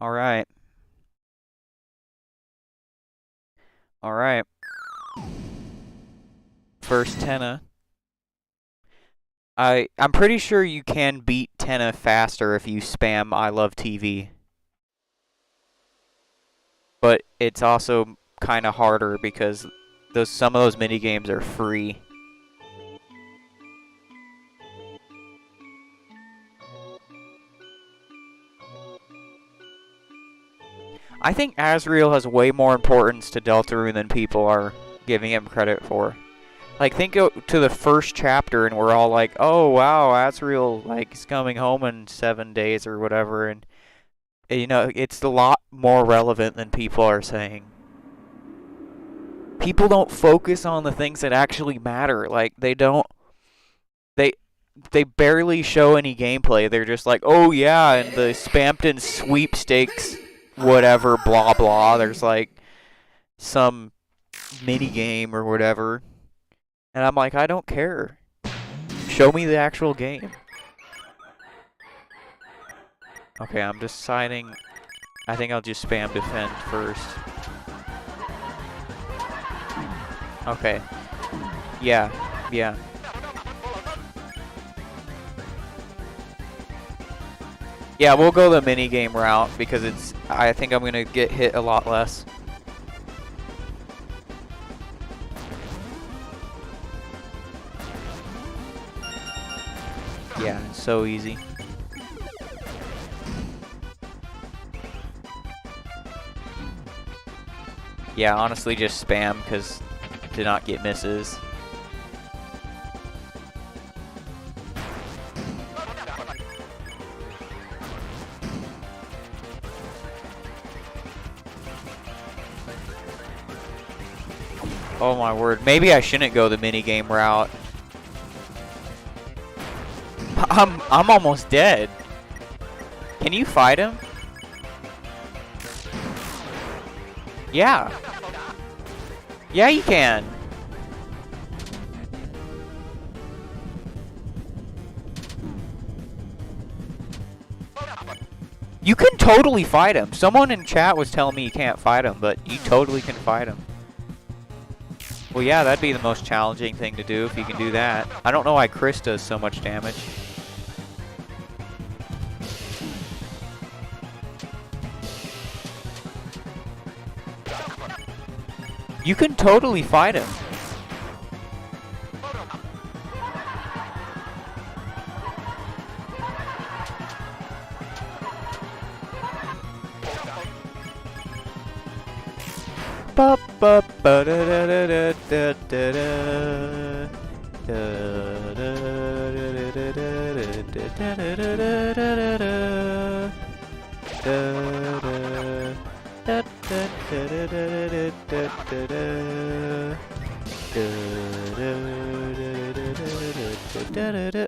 Alright. Alright. First Tenna. I'm pretty sure you can beat Tenna faster if you spam I love TV. But it's also kind of harder because some of those mini games are free. I think Asriel has way more importance to Deltarune than people are giving him credit for. Like, think to the first chapter and we're all like, oh wow, Asriel, like, is coming home in 7 days or whatever, and you know, it's a lot more relevant than people are saying. people don't focus on the things that actually matter. Like they they barely show any gameplay. They're just like, oh yeah, and the Spampton sweepstakes, whatever, blah blah. There's like some mini game or whatever, and I'm like, I don't care. Show me the actual game. Okay, I'm deciding. I think I'll just spam defend first. Okay. Yeah. Yeah. Yeah, we'll go the mini game route because I think I'm gonna get hit a lot less. Yeah, it's so easy. Yeah, honestly, just spam because to not get misses. Oh my word. Maybe I shouldn't go the minigame route. I'm almost dead. Can you fight him? Yeah. Yeah, you can. You can totally fight him. Someone in chat was telling me you can't fight him, but you totally can fight him. Well, yeah, that'd be the most challenging thing to do if you can do that. I don't know why Chris does so much damage. You can totally fight him. Ba ba ba da da da da da da da.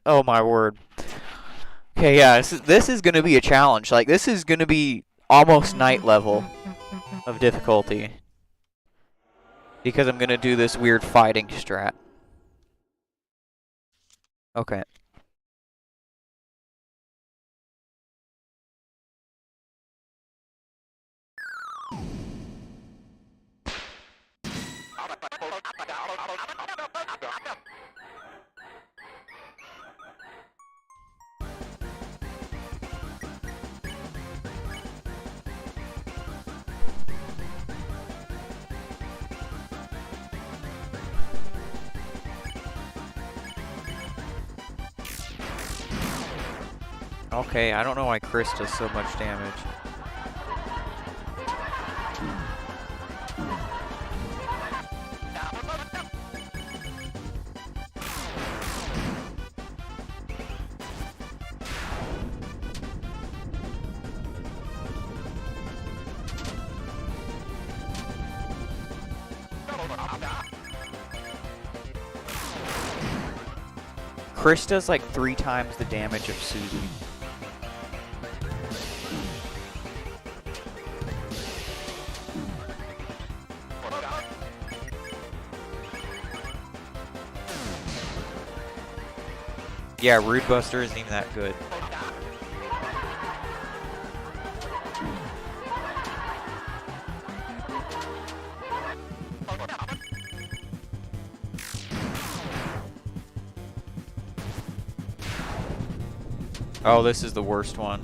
Oh my word. Okay, yeah, this is gonna be a challenge. Like, this is gonna be almost night level of difficulty. Because I'm gonna do this weird fighting strat. Okay. Okay, I don't know why Chris does so much damage. Chris does like 3 times the damage of Susie. Yeah, Rude Buster isn't even that good. Oh, this is the worst one.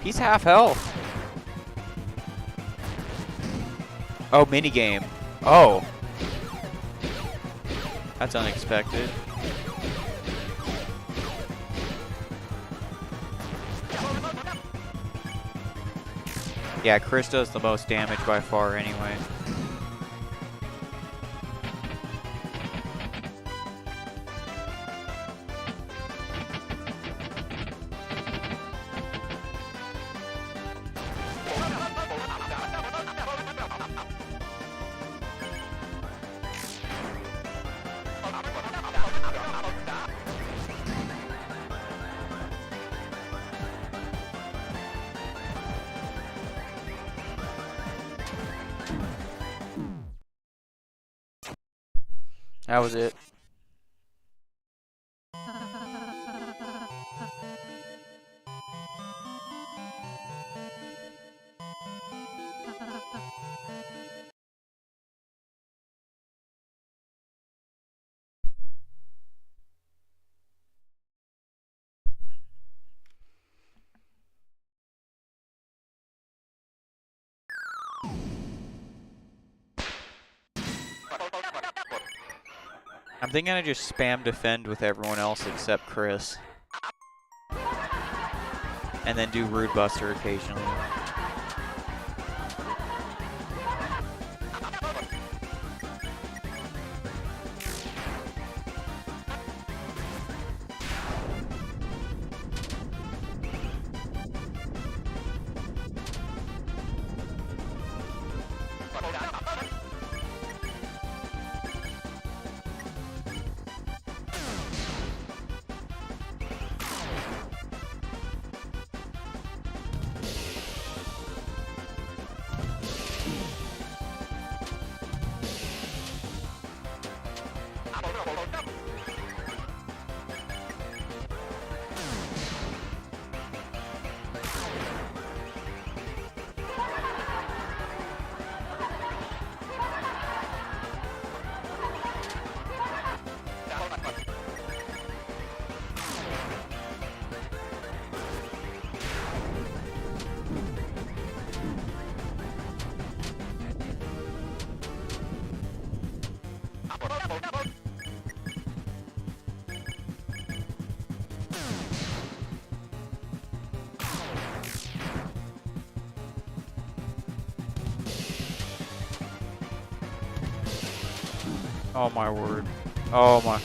He's half health. Oh, minigame. Oh. That's unexpected. Yeah, Chris does the most damage by far anyway. That was it. I'm thinking I just spam defend with everyone else except Chris. And then do Rude Buster occasionally. Oh my word. Oh my.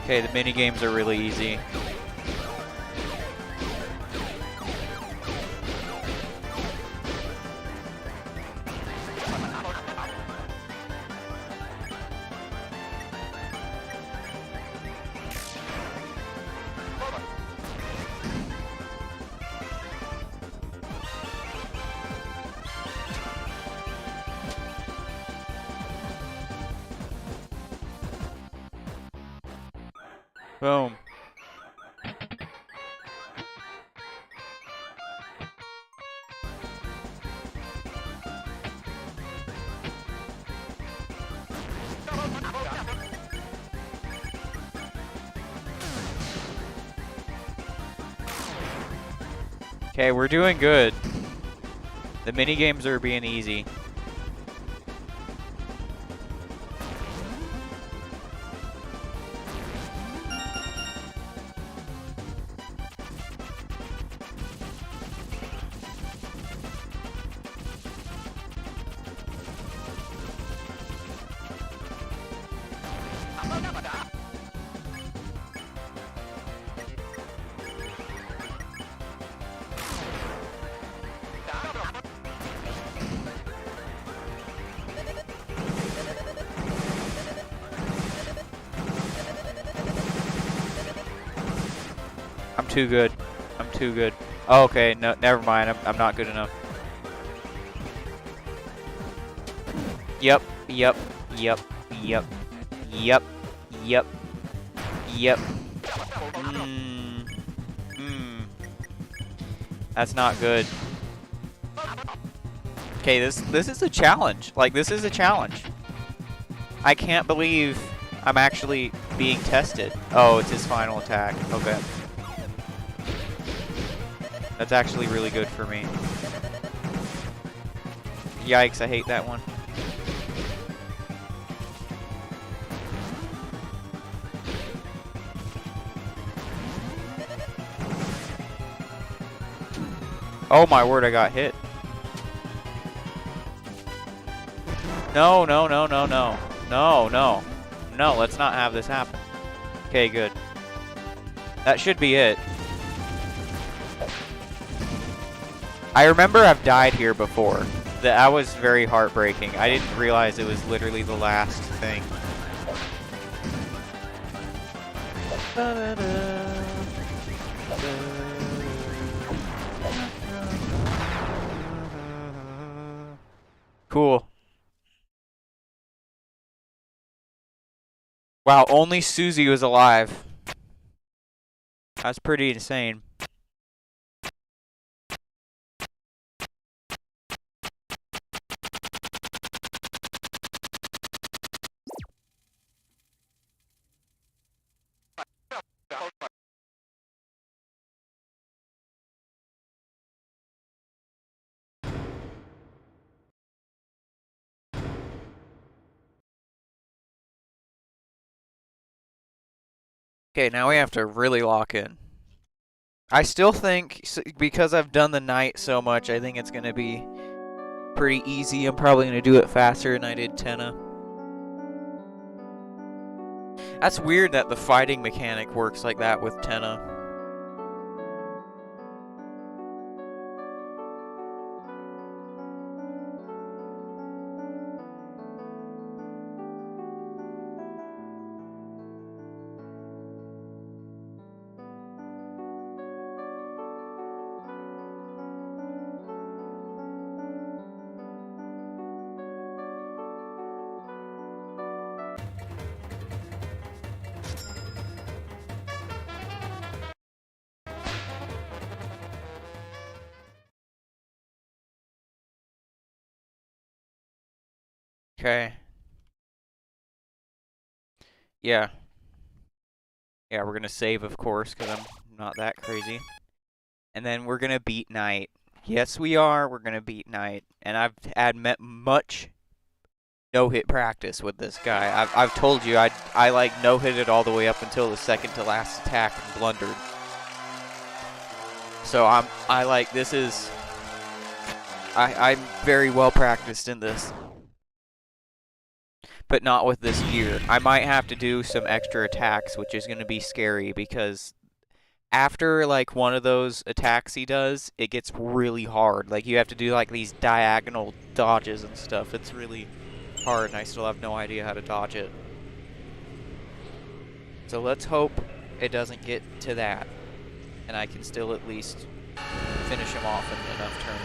Okay, the mini games are really easy. Boom. Okay, we're doing good. The mini games are being easy. I'm too good. I'm too good. Oh, okay, no, never mind. I'm not good enough. Yep, yep, yep, yep, yep, yep, yep. That's not good. Okay, this is a challenge. Like, this is a challenge. I can't believe I'm actually being tested. Oh, it's his final attack. Okay. That's actually really good for me. Yikes, I hate that one. Oh my word, I got hit. No, no, no, no, no. No, no. No, let's not have this happen. Okay, good. That should be it. I remember I've died here before. That was very heartbreaking. I didn't realize it was literally the last thing. Cool. Wow, only Susie was alive. That's pretty insane. Okay, now we have to really lock in. I still think, because I've done the night so much, I think it's going to be pretty easy. I'm probably going to do it faster than I did Tenna. That's weird that the fighting mechanic works like that with Tenna. Okay. Yeah. Yeah, we're gonna save, of course, because I'm not that crazy. And then we're gonna beat Knight. Yes, we are. We're gonna beat Knight. And I've had much no-hit practice with this guy. I've told you, I like no-hit it all the way up until the second to last attack and blundered. So I'm very well practiced in this. But not with this gear. I might have to do some extra attacks, which is going to be scary, because after like one of those attacks he does, it gets really hard. Like you have to do like these diagonal dodges and stuff. It's really hard, and I still have no idea how to dodge it. So let's hope it doesn't get to that, and I can still at least finish him off in enough turns.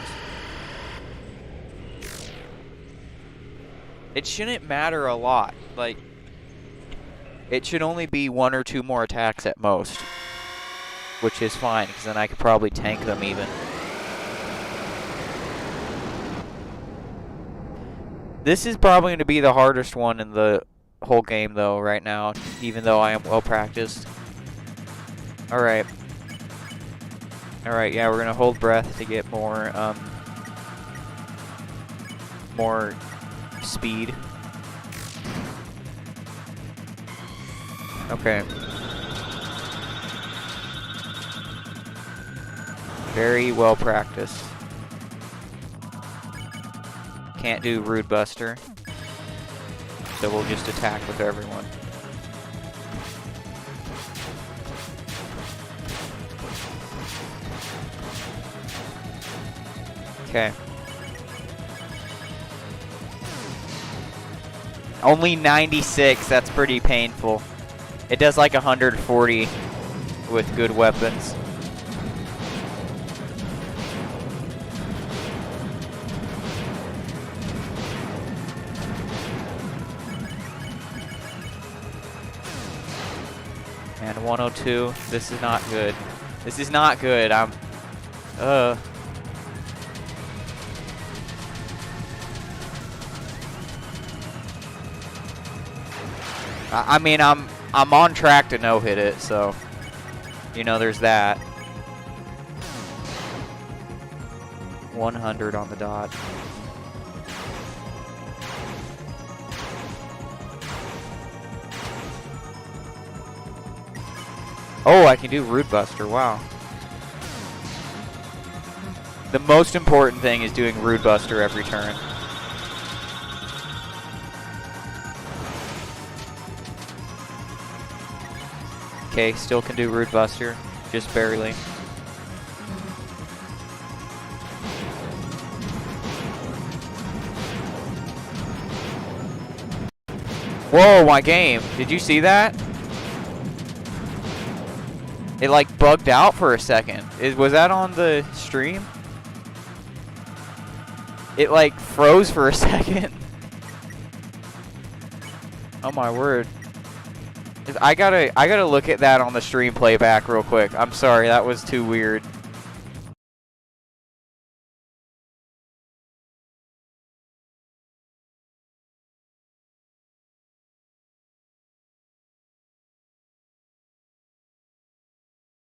It shouldn't matter a lot. Like, it should only be 1 or 2 more attacks at most, which is fine, because then I could probably tank them even. This is probably going to be the hardest one in the whole game, though, right now, even though I am well practiced. Alright. Alright, yeah, we're going to hold breath to get more speed. Okay. Very well practiced. Can't do Rude Buster, so we'll just attack with everyone. Okay. Only 96, that's pretty painful. It does like 140 with good weapons. And 102, this is not good. This is not good. I mean, I'm on track to no-hit it, so, you know, there's that. 100 on the dot. Oh, I can do Rude Buster, wow. The most important thing is doing Rude Buster every turn. Okay, still can do Rude Buster, just barely. Whoa, my game. Did you see that? It like bugged out for a second. Was that on the stream? It like froze for a second. Oh my word. I gotta look at that on the stream playback real quick. I'm sorry, that was too weird.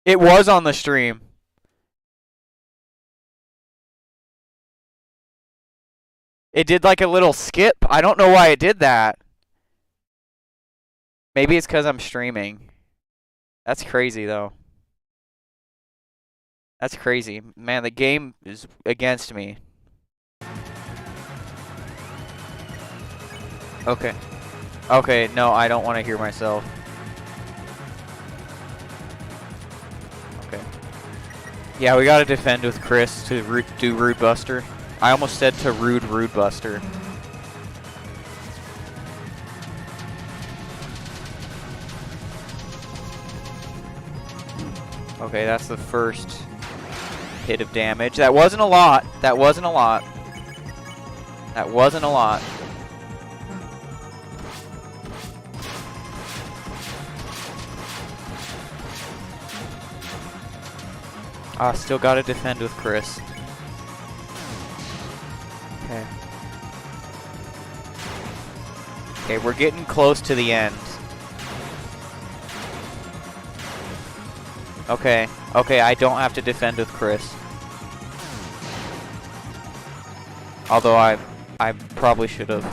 It was on the stream. It did like a little skip. I don't know why it did that. Maybe it's because I'm streaming. That's crazy, though. That's crazy. Man, the game is against me. Okay. Okay, no, I don't want to hear myself. Okay. Yeah, we gotta defend with Chris to do Rude Buster. I almost said to Rude Buster. Okay, that's the first hit of damage. That wasn't a lot. That wasn't a lot. That wasn't a lot. Still gotta defend with Chris. Okay. Okay, we're getting close to the end. Okay, okay, I don't have to defend with Chris. Although I probably should have.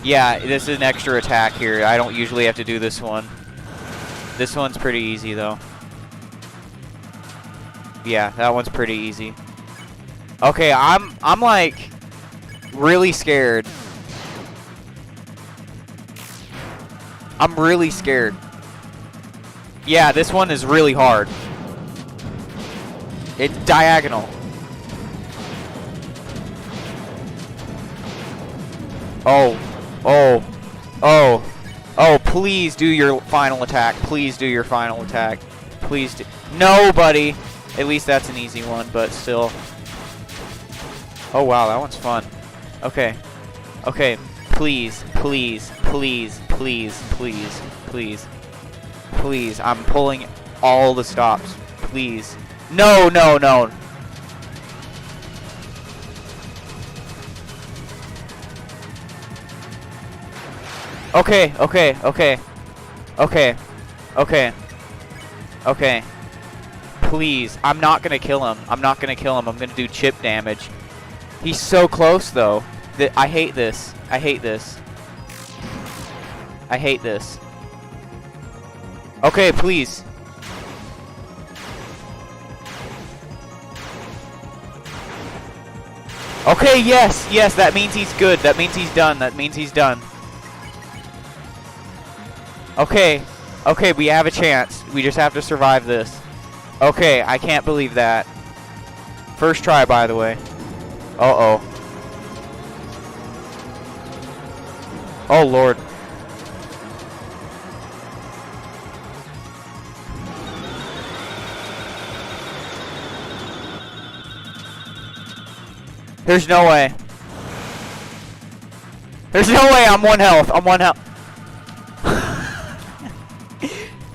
Yeah, this is an extra attack here. I don't usually have to do this one. This one's pretty easy though. Yeah, that one's pretty easy. Okay, I'm like really scared. I'm really scared. Yeah, this one is really hard. It's diagonal. Oh, oh, oh, oh, please do your final attack. Please do your final attack. Please do. No, buddy. At least that's an easy one, but still. Oh, wow, that one's fun. Okay. Okay, please, please, please, please, please, please. Please, I'm pulling all the stops. Please. No, no, no. Okay, okay, okay. Okay. Okay. Okay. Please. I'm not gonna kill him. I'm not gonna kill him. I'm gonna do chip damage. He's so close, though. I hate this. I hate this. I hate this. Okay, please. Okay, yes, yes, that means he's good. That means he's done. That means he's done. Okay, okay, we have a chance. We just have to survive this. Okay, I can't believe that. First try, by the way. Uh-oh. Oh, Lord. There's no way. There's no way I'm 1 health. I'm 1 health.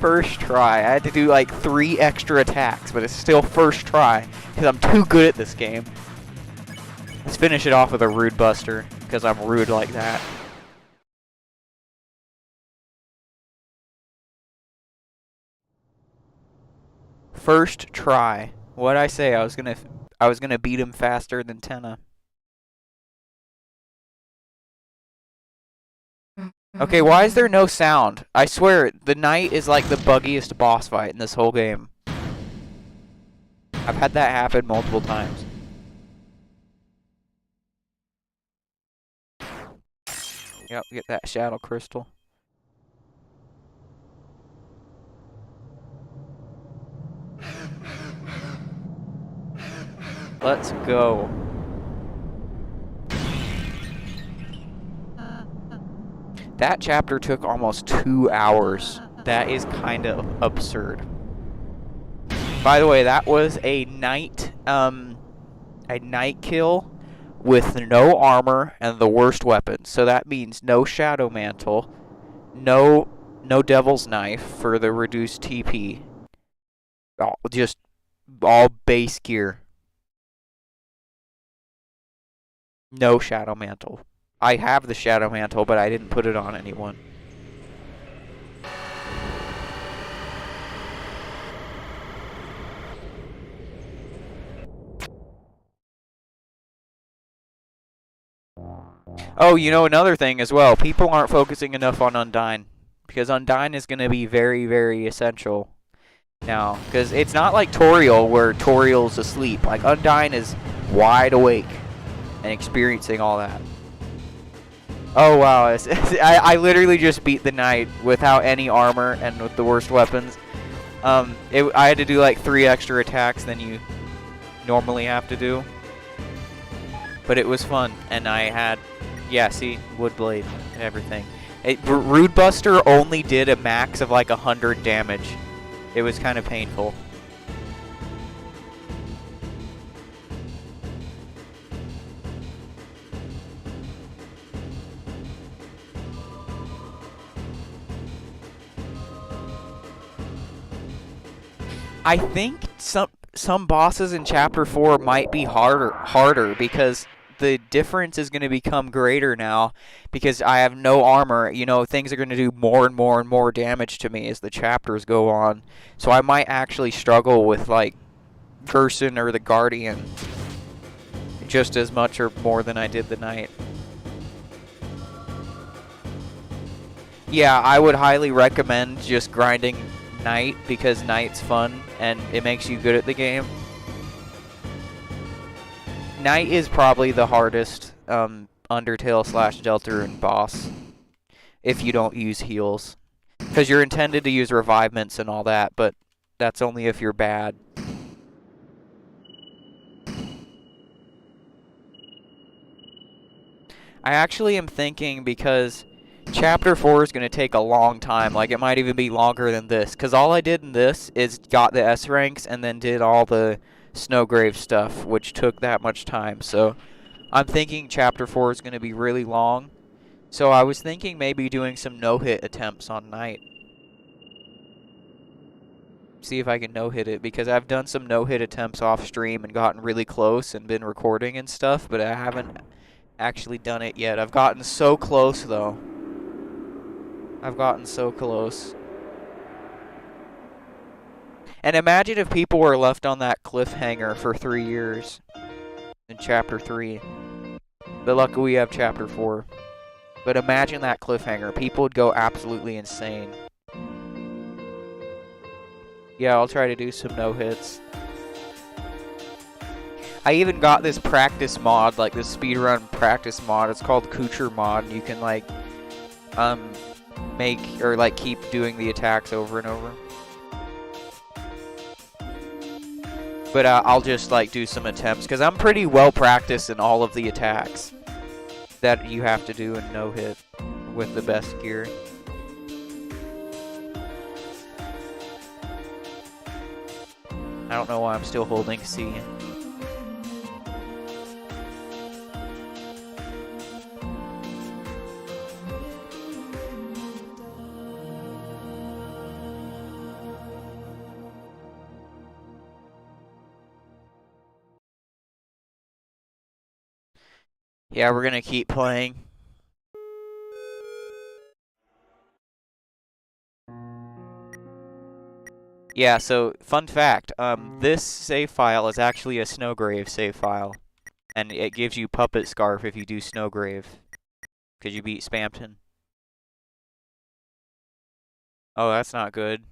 First try. I had to do like 3 extra attacks, but it's still first try because I'm too good at this game. Let's finish it off with a Rude Buster because I'm rude like that. First try. What'd I say? I was gonna beat him faster than Tenna. Okay, why is there no sound? I swear, the Knight is like the buggiest boss fight in this whole game. I've had that happen multiple times. Yep, get that shadow crystal. Let's go. That chapter took almost 2 hours. That is kind of absurd. By the way, that was a night kill with no armor and the worst weapons. So that means no shadow mantle, no devil's knife for the reduced TP. Just all base gear. No shadow mantle. I have the shadow mantle, but I didn't put it on anyone. Oh, you know another thing as well. People aren't focusing enough on Undyne. Because Undyne is going to be very, very essential now. Because it's not like Toriel, where Toriel's asleep. Like, Undyne is wide awake and experiencing all that. Oh, wow. I literally just beat the knight without any armor and with the worst weapons. I had to do like 3 extra attacks than you normally have to do. But it was fun, and I had, yeah, see, Woodblade and everything. Rude Buster only did a max of like 100 damage. It was kind of painful. I think some bosses in Chapter 4 might be harder because the difference is going to become greater now because I have no armor. You know, things are going to do more and more and more damage to me as the chapters go on. So I might actually struggle with, like, Gerson or the Guardian just as much or more than I did the Knight. Yeah, I would highly recommend just grinding Knight because Knight's fun and it makes you good at the game. Knight is probably the hardest Undertale / Deltarune boss if you don't use heals. Because you're intended to use revivements and all that, but that's only if you're bad. I actually am thinking because Chapter 4 is going to take a long time. Like, it might even be longer than this. Because all I did in this is got the S ranks and then did all the Snowgrave stuff, which took that much time. So I'm thinking Chapter 4 is going to be really long. So I was thinking maybe doing some no-hit attempts on Knight. See if I can no-hit it, because I've done some no-hit attempts off stream and gotten really close and been recording and stuff, but I haven't actually done it yet. I've gotten so close, though. I've gotten so close. And imagine if people were left on that cliffhanger for 3 years in Chapter 3. But luckily we have Chapter 4. But imagine that cliffhanger. People would go absolutely insane. Yeah, I'll try to do some no-hits. I even got this practice mod, like this speedrun practice mod. It's called Kucher mod. You can, like, make or, like, keep doing the attacks over and over. But I'll just, like, do some attempts, because I'm pretty well practiced in all of the attacks that you have to do in no-hit with the best gear. I don't know why I'm still holding C. Yeah, we're gonna keep playing. Yeah, so, fun fact, this save file is actually a Snowgrave save file. And it gives you Puppet Scarf if you do Snowgrave. Because you beat Spamton. Oh, that's not good.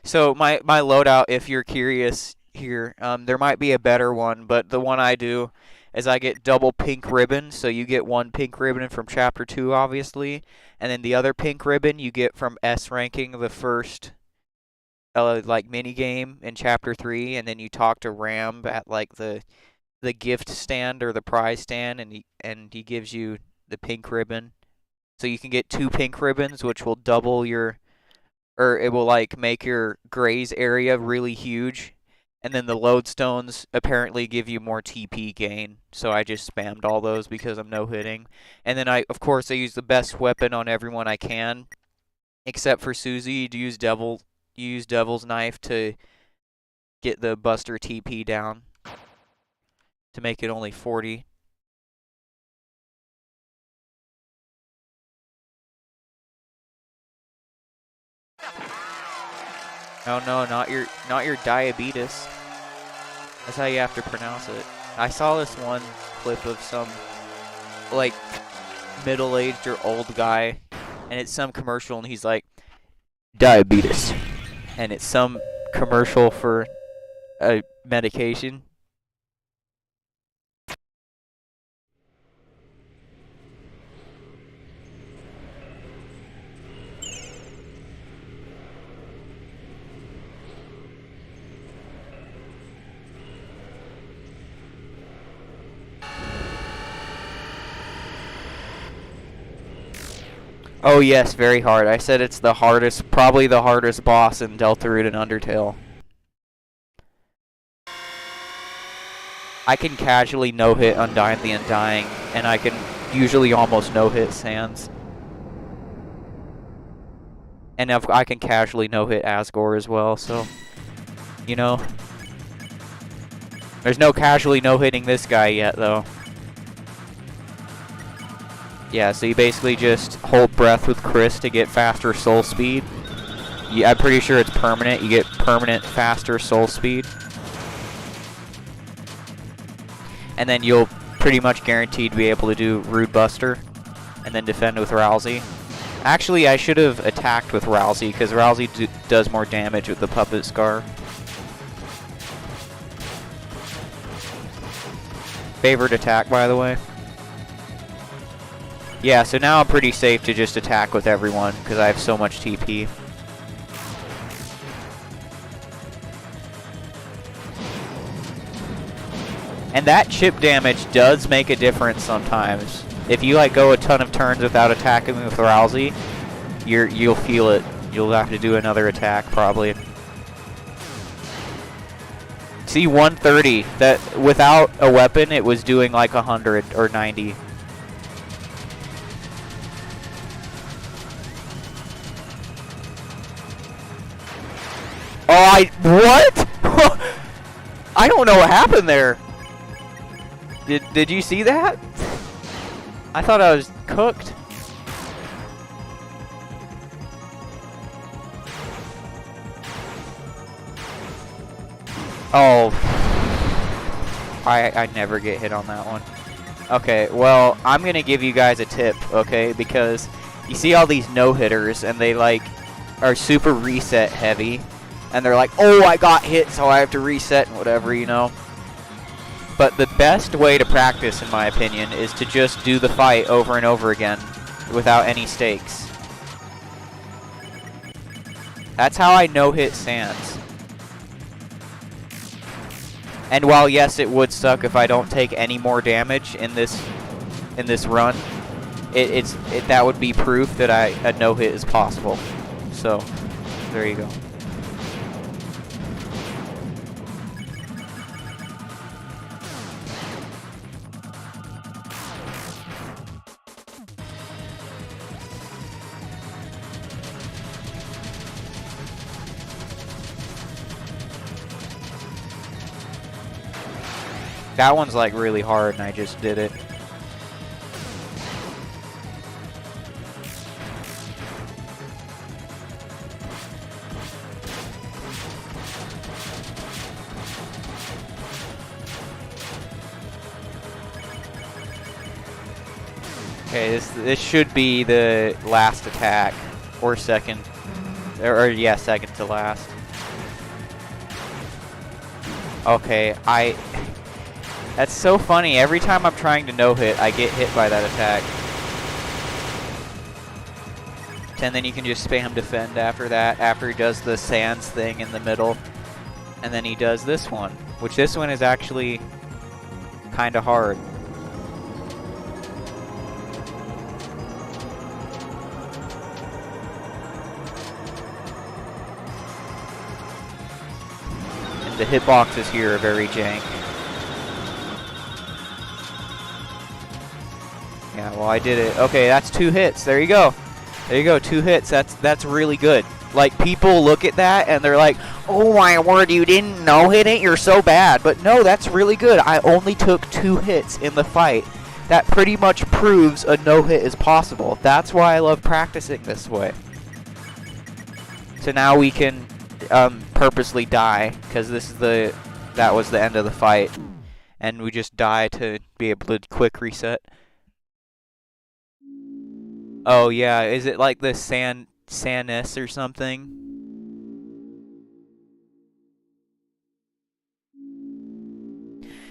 So my loadout, if you're curious here, there might be a better one, but the one I do is I get double pink ribbon. So you get one pink ribbon from Chapter 2, obviously, and then the other pink ribbon you get from S ranking the first like mini game in Chapter 3, and then you talk to Ram at like the gift stand or the prize stand, and he gives you the pink ribbon. So you can get 2 pink ribbons, which will double your, or it will like make your graze area really huge. And then the lodestones apparently give you more TP gain. So I just spammed all those because I'm no hitting. And then of course I use the best weapon on everyone I can, except for Susie. You use Devil's Knife to get the Buster TP down to make it only 40. Oh no, not your diabetes. That's how you have to pronounce it. I saw this one clip of some like middle-aged or old guy, and it's some commercial, and he's like, diabetes, and it's some commercial for a medication. Oh yes, very hard. I said it's the hardest, probably the hardest boss in Deltarune and Undertale. I can casually no-hit Undying the Undying, and I can usually almost no-hit Sans. And I can casually no-hit Asgore as well, so, you know. There's no casually no-hitting this guy yet, though. Yeah, so you basically just hold breath with Chris to get faster soul speed. Yeah, I'm pretty sure it's permanent. You get permanent faster soul speed. And then you'll pretty much guaranteed be able to do Rude Buster and then defend with Rousey. Actually, I should have attacked with Rousey because Rousey does more damage with the Puppet Scar. Favorite attack, by the way. Yeah, so now I'm pretty safe to just attack with everyone because I have so much TP. And that chip damage does make a difference sometimes. If you like go a ton of turns without attacking with Rousey, you'll feel it. You'll have to do another attack probably. See, 130. That without a weapon, it was doing like 100 or 90. Oh, what? I don't know what happened there. Did you see that? I thought I was cooked. Oh. I never get hit on that one. Okay, well, I'm gonna give you guys a tip, okay? Because you see all these no-hitters and they like are super reset heavy. And they're like, oh, I got hit, so I have to reset and whatever, you know. But the best way to practice, in my opinion, is to just do the fight over and over again without any stakes. That's how I no-hit Sans. And while, yes, it would suck if I don't take any more damage in this run, that would be proof that a no-hit is possible. So, there you go. That one's like really hard and I just did it. Okay, this should be the last attack, or second, or yeah, second to last. Okay, that's so funny. Every time I'm trying to no-hit, I get hit by that attack. And then you can just spam defend after that, after he does the sands thing in the middle. And then he does this one, which this one is actually kind of hard. And the hitboxes here are very jank. Yeah, well, I did it. Okay, that's 2 hits. There you go. There you go, 2 hits. That's really good. Like, people look at that and they're like, oh my word, you didn't no-hit it? You're so bad. But no, that's really good. I only took 2 hits in the fight. That pretty much proves a no-hit is possible. That's why I love practicing this way. So now we can purposely die, because that was the end of the fight. And we just die to be able to quick reset. Oh yeah, is it like the Sanus or something?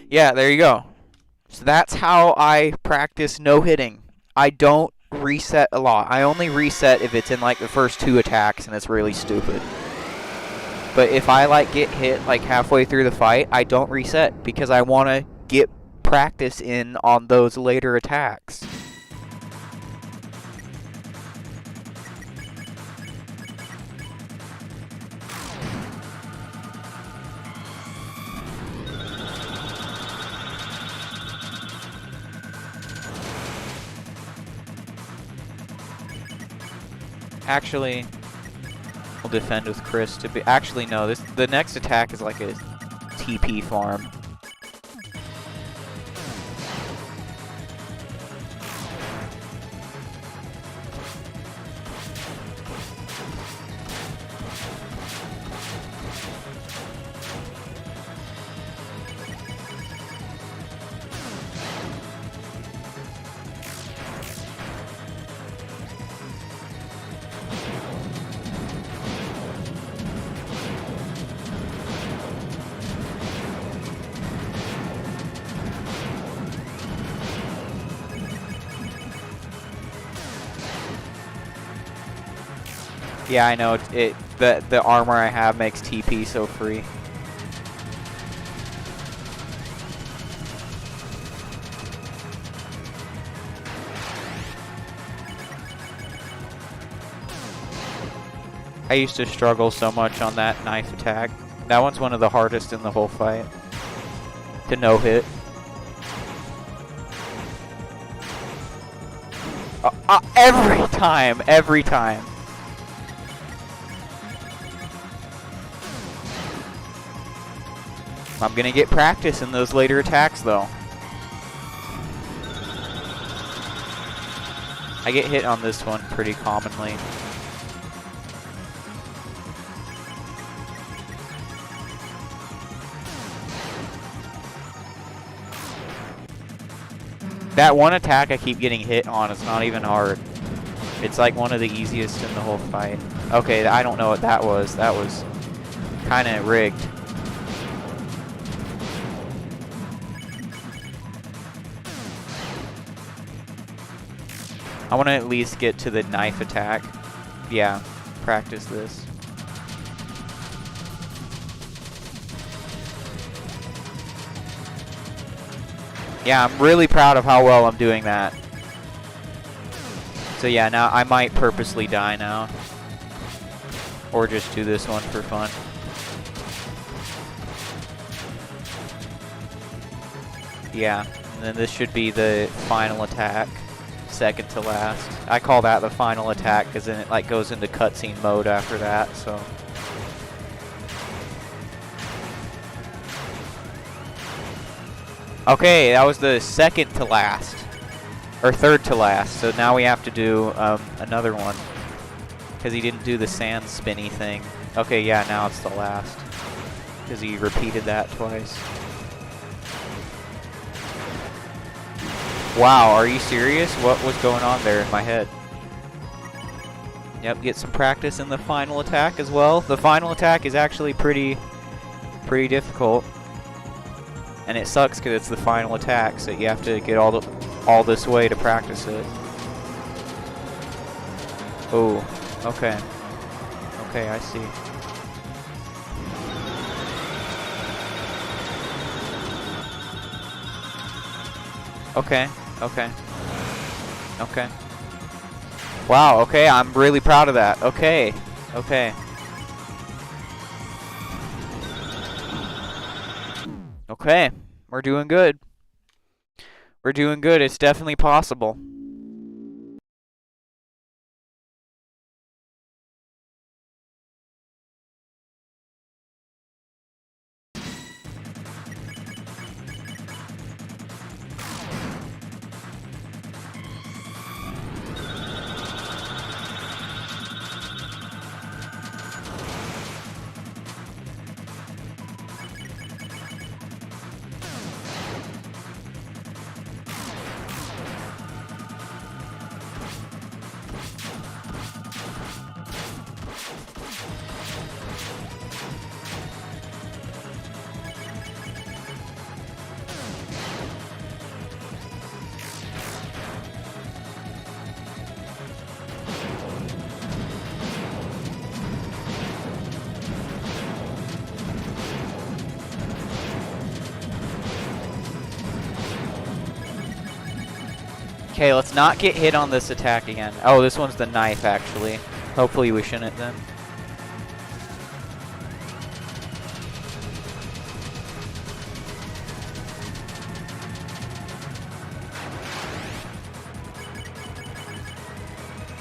Yeah, there you go. So that's how I practice no-hitting. I don't reset a lot. I only reset if it's in like the first 2 attacks and it's really stupid. But if I like get hit like halfway through the fight, I don't reset because I want to get practice in on those later attacks. Actually, we'll defend with Chris to be. Actually, no. The next attack is like a TP farm. Yeah, I know. The armor I have makes TP so free. I used to struggle so much on that knife attack. That one's one of the hardest in the whole fight. To no-hit. Every time. I'm gonna get practice in those later attacks, though. I get hit on this one pretty commonly. That one attack I keep getting hit on is not even hard. It's like one of the easiest in the whole fight. Okay, I don't know what that was. That was kind of rigged. I want to at least get to the knife attack. Yeah, practice this. Yeah, I'm really proud of how well I'm doing that. So yeah, now I might purposely die now. Or just do this one for fun. Yeah, and then this should be the final attack. Second to last. I call that the final attack because then it like goes into cutscene mode after that, so. Okay, that was the second to last. Or third to last, so now we have to do another one. Because he didn't do the sand spinny thing. Okay, yeah, now it's the last. Because he repeated that twice. Wow, are you serious? What was going on there in my head? Yep, get some practice in the final attack as well. The final attack is actually pretty difficult. And it sucks because it's the final attack, so you have to get all this way to practice it. Oh, okay. Okay, I see. Okay, okay. Okay. Wow, okay, I'm really proud of that. Okay, okay. Okay, we're doing good. We're doing good. It's definitely possible. Okay, let's not get hit on this attack again. Oh, this one's the knife, actually. Hopefully we shouldn't then.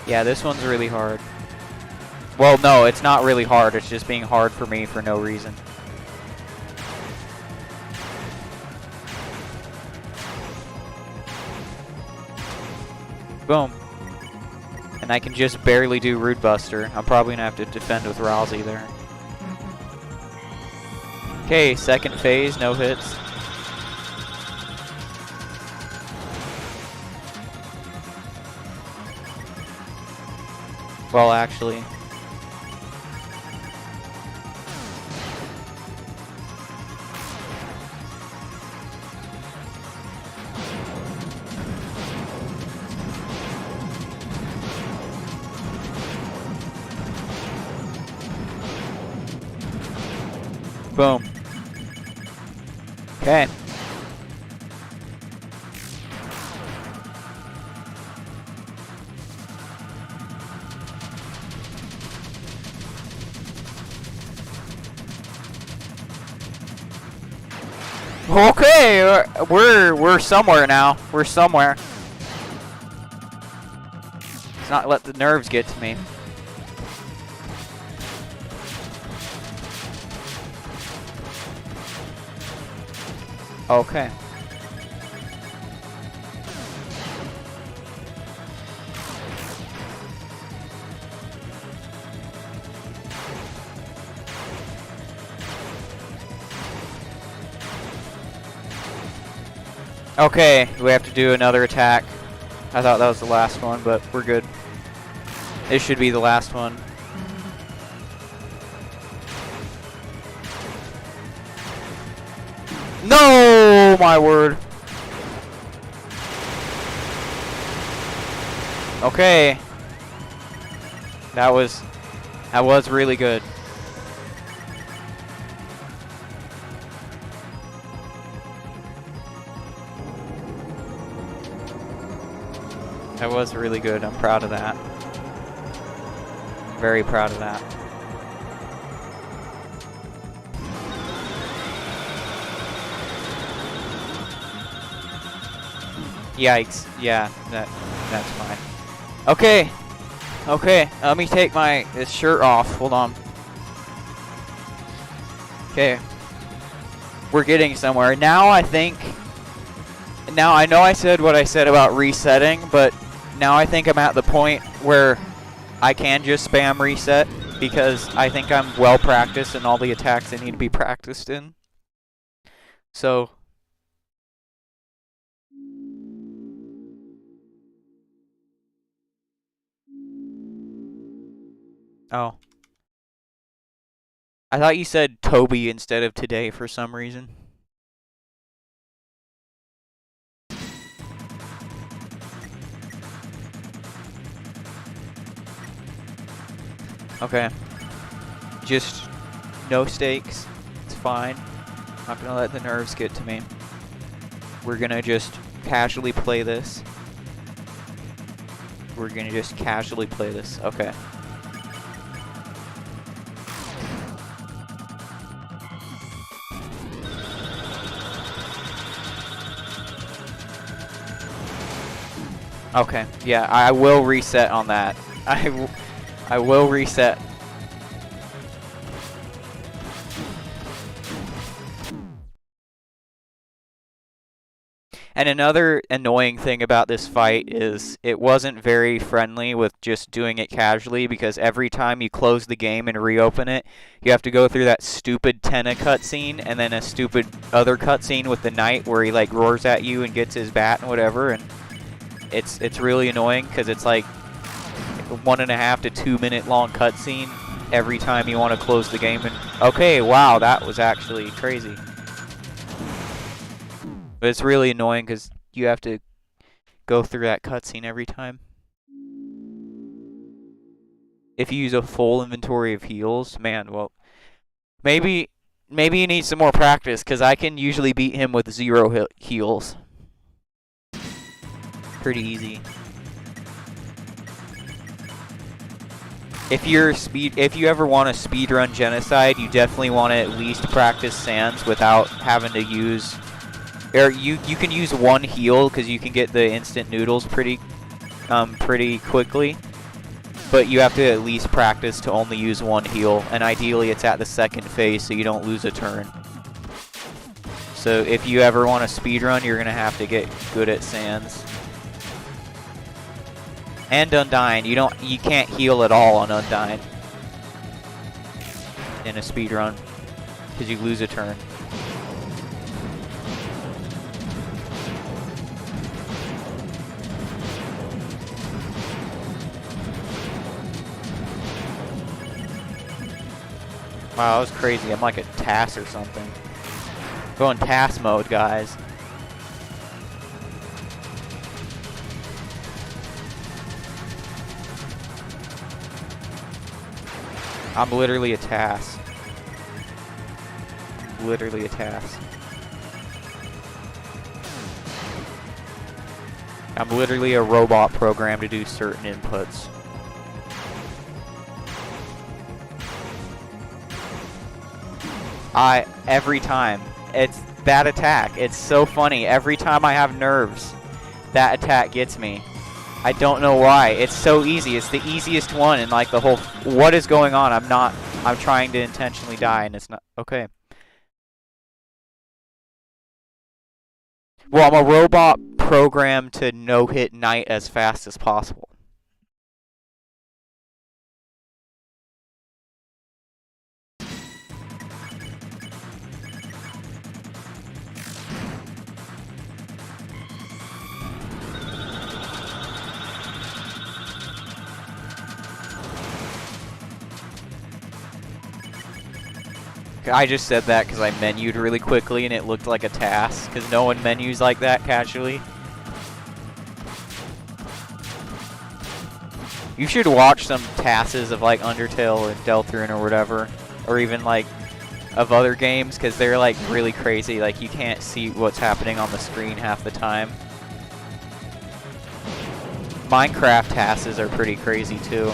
Yeah, this one's really hard. Well, no, it's not really hard. It's just being hard for me for no reason. Boom. And I can just barely do Root Buster. I'm probably going to have to defend with Rousey there. Okay, second phase, no hits. Well, actually. Boom. Okay. Okay, we're somewhere now. We're somewhere. Let's not let the nerves get to me. Okay. Okay, we have to do another attack. I thought that was the last one, but we're good. This should be the last one. No, my word. Okay. That was really good. That was really good. I'm proud of that. Very proud of that. Yikes. Yeah, that's fine. Okay. Okay, let me take this shirt off. Hold on. Okay. We're getting somewhere. Now I know I said what I said about resetting, but now I think I'm at the point where I can just spam reset because I think I'm well practiced in all the attacks I need to be practiced in. So oh. I thought you said Toby instead of today for some reason. Okay. Just no stakes. It's fine. Not gonna let the nerves get to me. We're gonna just casually play this. We're gonna just casually play this. Okay. Okay. Yeah, I will reset on that. I will reset. And another annoying thing about this fight is it wasn't very friendly with just doing it casually, because every time you close the game and reopen it, you have to go through that stupid Tenna cutscene and then a stupid other cutscene with the knight where he like roars at you and gets his bat and whatever, and it's really annoying because it's like a 1.5 to 2 minute long cutscene every time you want to close the game. And okay, wow, that was actually crazy. But it's really annoying because you have to go through that cutscene every time. If you use a full inventory of heals, man, well, maybe you need some more practice, because I can usually beat him with 0 heals. Pretty easy. If you ever want to speedrun Genocide, you definitely want to at least practice Sands without having to use. Or you can use 1 heal because you can get the instant noodles pretty quickly, but you have to at least practice to only use 1 heal, and ideally it's at the 2nd phase so you don't lose a turn. So if you ever want to speedrun, you're gonna have to get good at Sands. And Undying, you can't heal at all on Undying in a speedrun because you lose a turn. Wow, that was crazy. I'm like a TAS or something. Going TAS mode, guys. I'm literally a TAS. Literally a TAS. I'm literally a robot programmed to do certain inputs. Every time. It's that attack. It's so funny. Every time I have nerves, that attack gets me. I don't know why. It's so easy. It's the easiest one in like the whole... What is going on? I'm trying to intentionally die and it's not... Okay. Well, I'm a robot programmed to no-hit knight as fast as possible. I just said that because I menued really quickly and it looked like a TAS, because no one menus like that casually. You should watch some TASes of like Undertale or Deltarune or whatever, or even like of other games, because they're like really crazy. Like you can't see what's happening on the screen half the time. Minecraft TASes are pretty crazy too.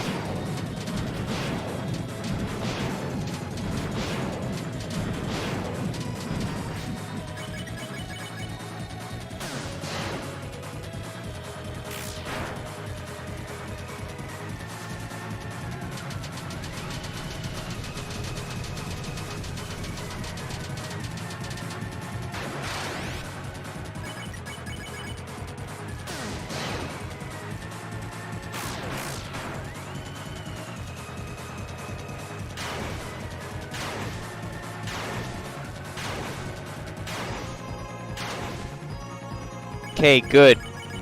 Okay, good.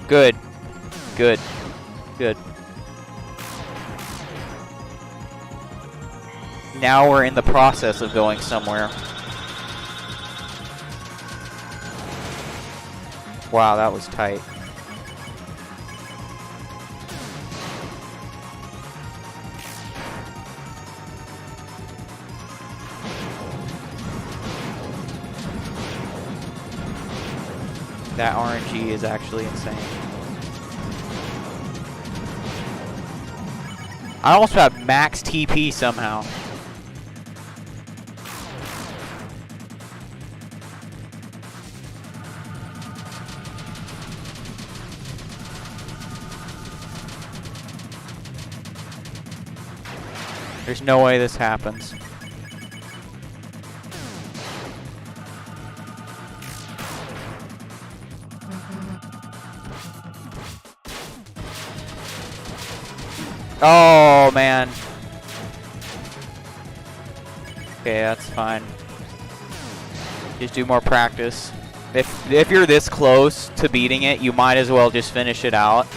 Good. Good. Good. Now we're in the process of going somewhere. Wow, that was tight. That RNG is actually insane. I also have max TP somehow. There's no way this happens. Oh, man. Okay, that's fine. Just do more practice. If you're this close to beating it, you might as well just finish it out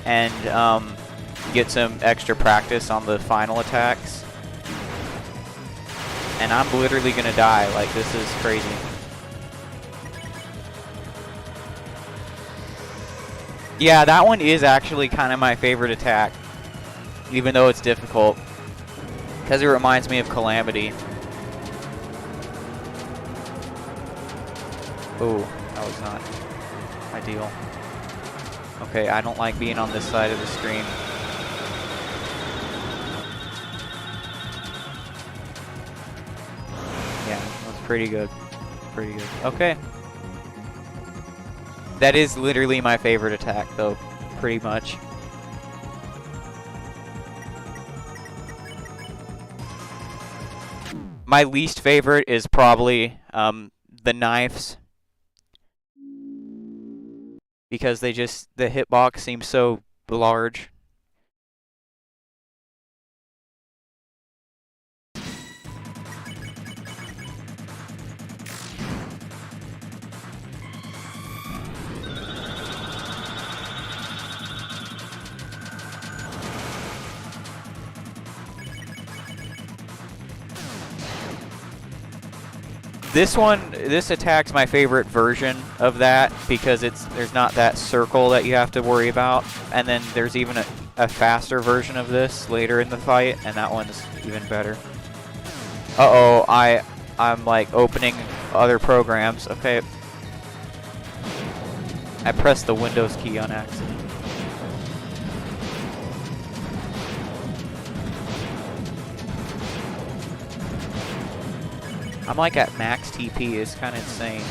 and get some extra practice on the final attacks. And I'm literally gonna die. Like, this is crazy. Yeah, that one is actually kind of my favorite attack, even though it's difficult, because it reminds me of Calamity. Oh, that was not ideal. Okay, I don't like being on this side of the screen. Yeah, that was pretty good. Pretty good. Okay. That is literally my favorite attack, though, pretty much. My least favorite is probably the knives, because the hitbox seems so large. This attack's my favorite version of that, because there's not that circle that you have to worry about, and then there's even a faster version of this later in the fight, and that one's even better. Uh-oh, I'm like opening other programs. Okay. I pressed the Windows key on accident. I'm like at max TP, it's kind of insane.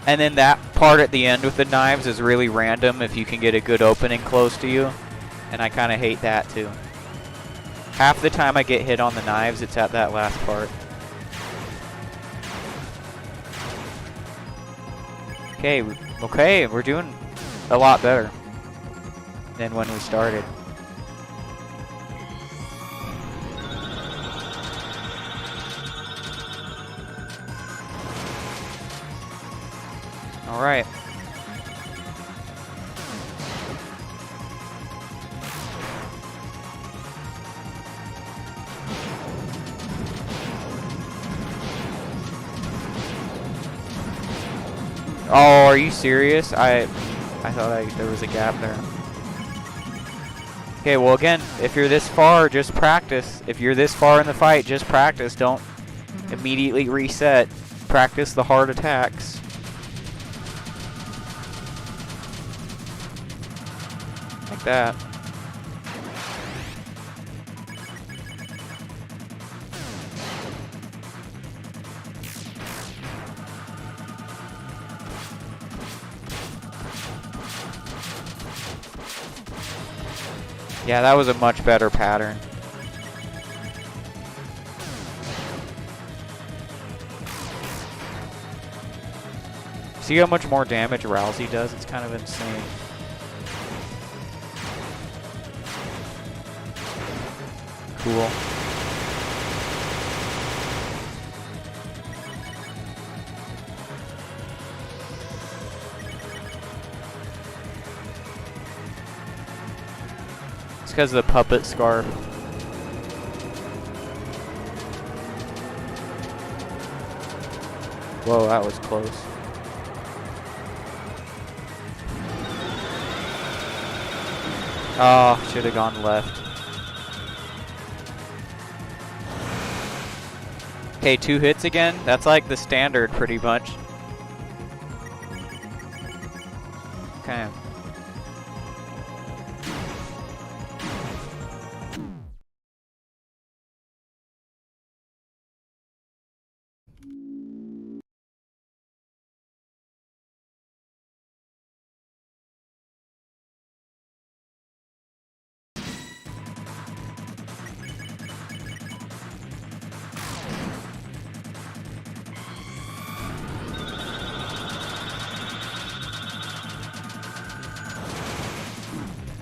And then that part at the end with the knives is really random if you can get a good opening close to you. And I kind of hate that too. Half the time I get hit on the knives, it's at that last part. Okay, we're doing a lot better than when we started. All right. Oh, are you serious? I thought there was a gap there. Okay, well again, if you're this far, just practice. If you're this far in the fight, just practice. Don't immediately reset. Practice the hard attacks. Like that. Yeah, that was a much better pattern. See how much more damage Rousey does? It's kind of insane. Cool. It's because of the puppet scarf. Whoa, that was close. Oh, should have gone left. Okay, 2 hits again. That's like the standard pretty much. Okay.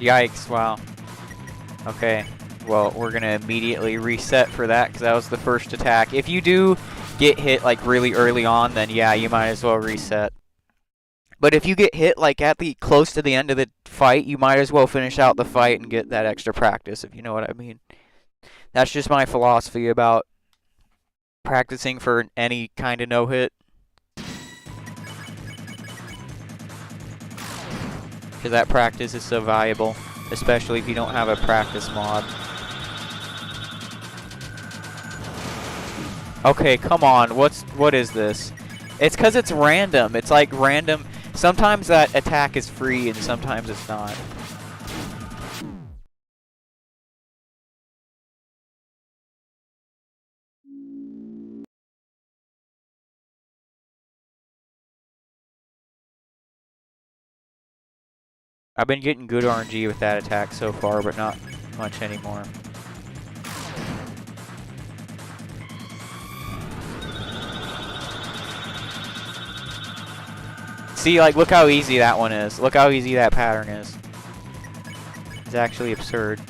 Yikes, wow. Okay, well, we're gonna immediately reset for that because that was the first attack. If you do get hit like really early on, then yeah, you might as well reset. But if you get hit like at the close to the end of the fight, you might as well finish out the fight and get that extra practice, if you know what I mean. That's just my philosophy about practicing for any kind of no-hit. Because that practice is so valuable, especially if you don't have a practice mod. Okay, come on. What is this? It's because it's random. It's like random. Sometimes that attack is free and sometimes it's not. I've been getting good RNG with that attack so far, but not much anymore. See, like, look how easy that one is. Look how easy that pattern is. It's actually absurd.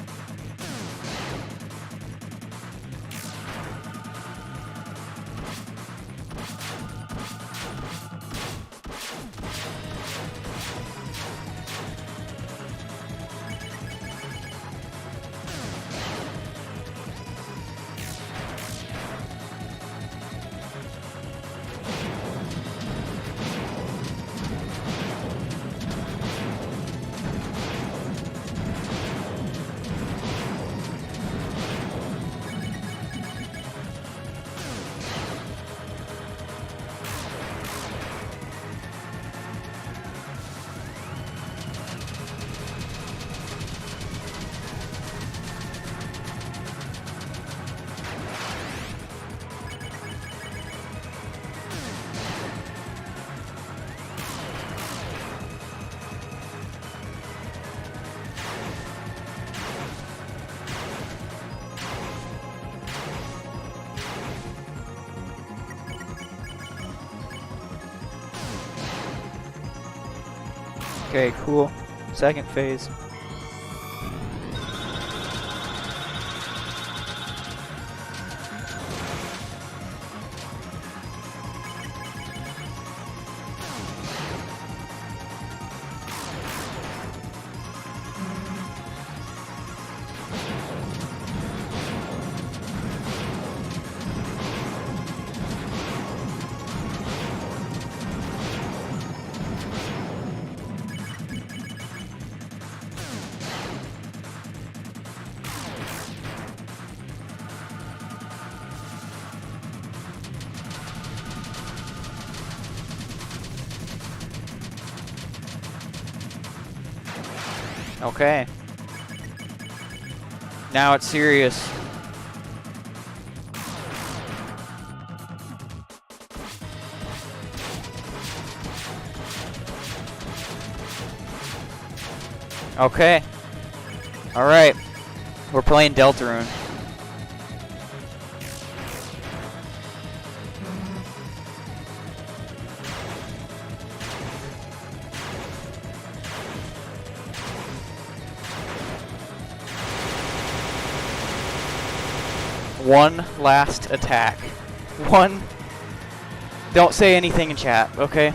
Okay, cool. Second phase. Okay. Now it's serious. Okay. Alright. We're playing Deltarune. One last attack. One. Don't say anything in chat, okay?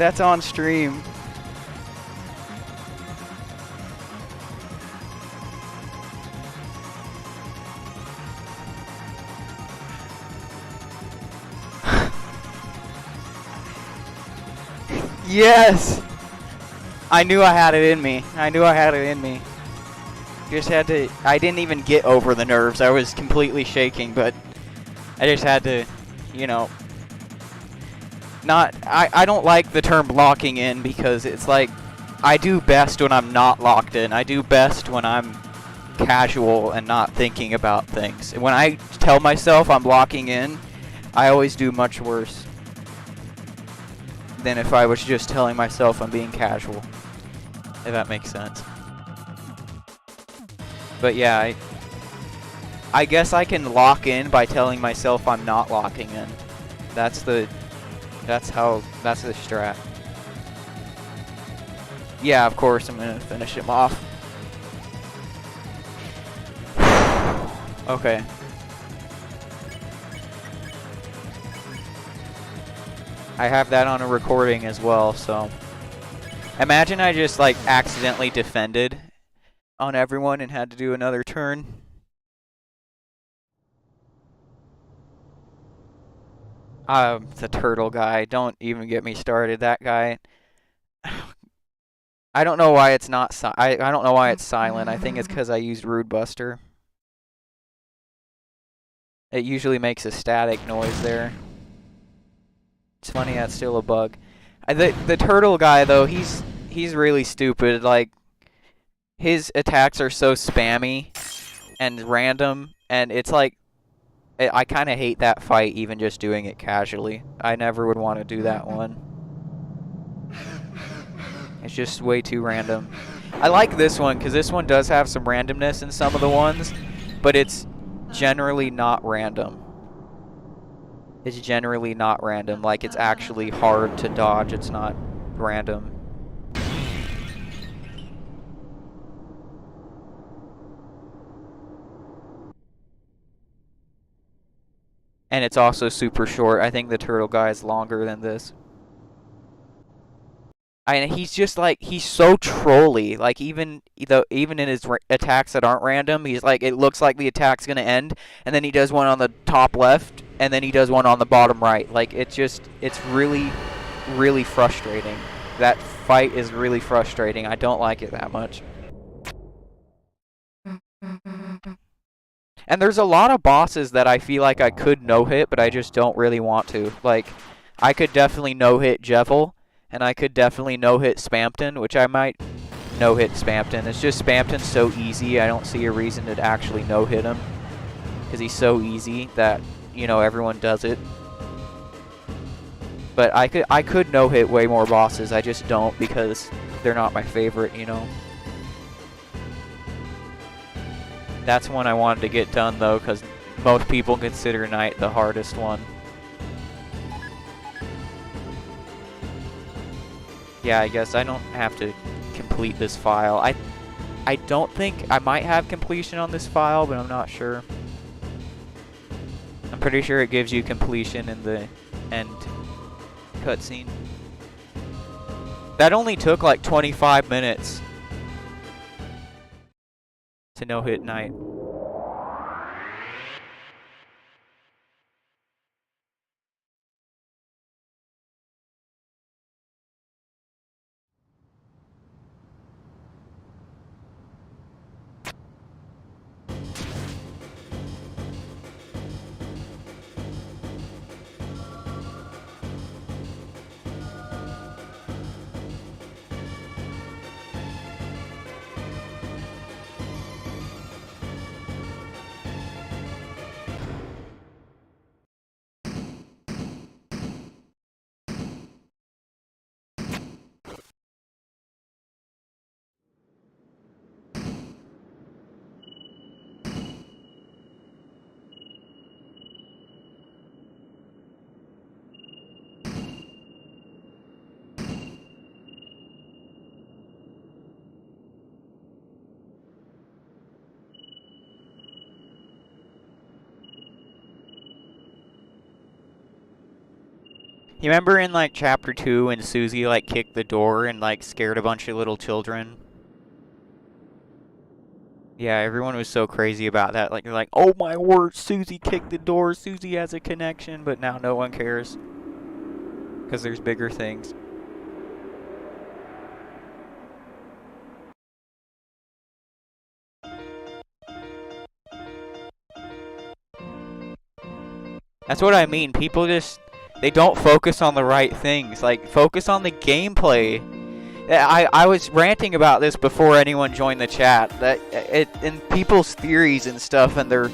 That's on stream. Yes! I knew I had it in me. I knew I had it in me. Just had to... I didn't even get over the nerves. I was completely shaking, but I just had to, you know... Not... I don't like the term locking in because it's like... I do best when I'm not locked in. I do best when I'm casual and not thinking about things. When I tell myself I'm locking in, I always do much worse than if I was just telling myself I'm being casual. If that makes sense. But yeah, I guess I can lock in by telling myself I'm not locking in. That's the strat. Yeah, of course I'm gonna finish him off. Okay. I have that on a recording as well, so... Imagine I just, like, accidentally defended on everyone and had to do another turn. The turtle guy. Don't even get me started. That guy... I don't know why it's not I don't know why it's silent. I think it's because I used Rude Buster. It usually makes a static noise there. It's funny that's still a bug. The turtle guy though, he's really stupid. Like his attacks are so spammy and random, and it's like I kind of hate that fight even just doing it casually. I never would want to do that one. It's just way too random. I like this one because this one does have some randomness in some of the ones, but it's generally not random. It's generally not random. Like, it's actually hard to dodge. It's not random. And it's also super short. I think the turtle guy is longer than this. And he's just like, he's so trolly. Like, even in his attacks that aren't random, he's like, it looks like the attack's gonna end, and then he does one on the top left, and then he does one on the bottom right. Like, it's really, really frustrating. That fight is really frustrating. I don't like it that much. And there's a lot of bosses that I feel like I could no-hit, but I just don't really want to. Like, I could definitely no-hit Jevil, and I could definitely no-hit Spampton, which I might no-hit Spampton. It's just Spampton's so easy, I don't see a reason to actually no-hit him. Because he's so easy that, you know, everyone does it. But I could no-hit way more bosses, I just don't because they're not my favorite, you know. That's one I wanted to get done, though, because most people consider Knight the hardest one. Yeah, I guess I don't have to complete this file. I don't think I might have completion on this file, but I'm not sure. I'm pretty sure it gives you completion in the end cutscene. That only took like 25 minutes to no-hit Knight. You remember in like chapter 2 when Susie like kicked the door and like scared a bunch of little children? Yeah, everyone was so crazy about that. Like, they're like, oh my word, Susie kicked the door. Susie has a connection, but now no one cares. Because there's bigger things. That's what I mean. People just, they don't focus on the right things. Like, focus on the gameplay. I was ranting about this before anyone joined the chat. That in people's theories and stuff, and they're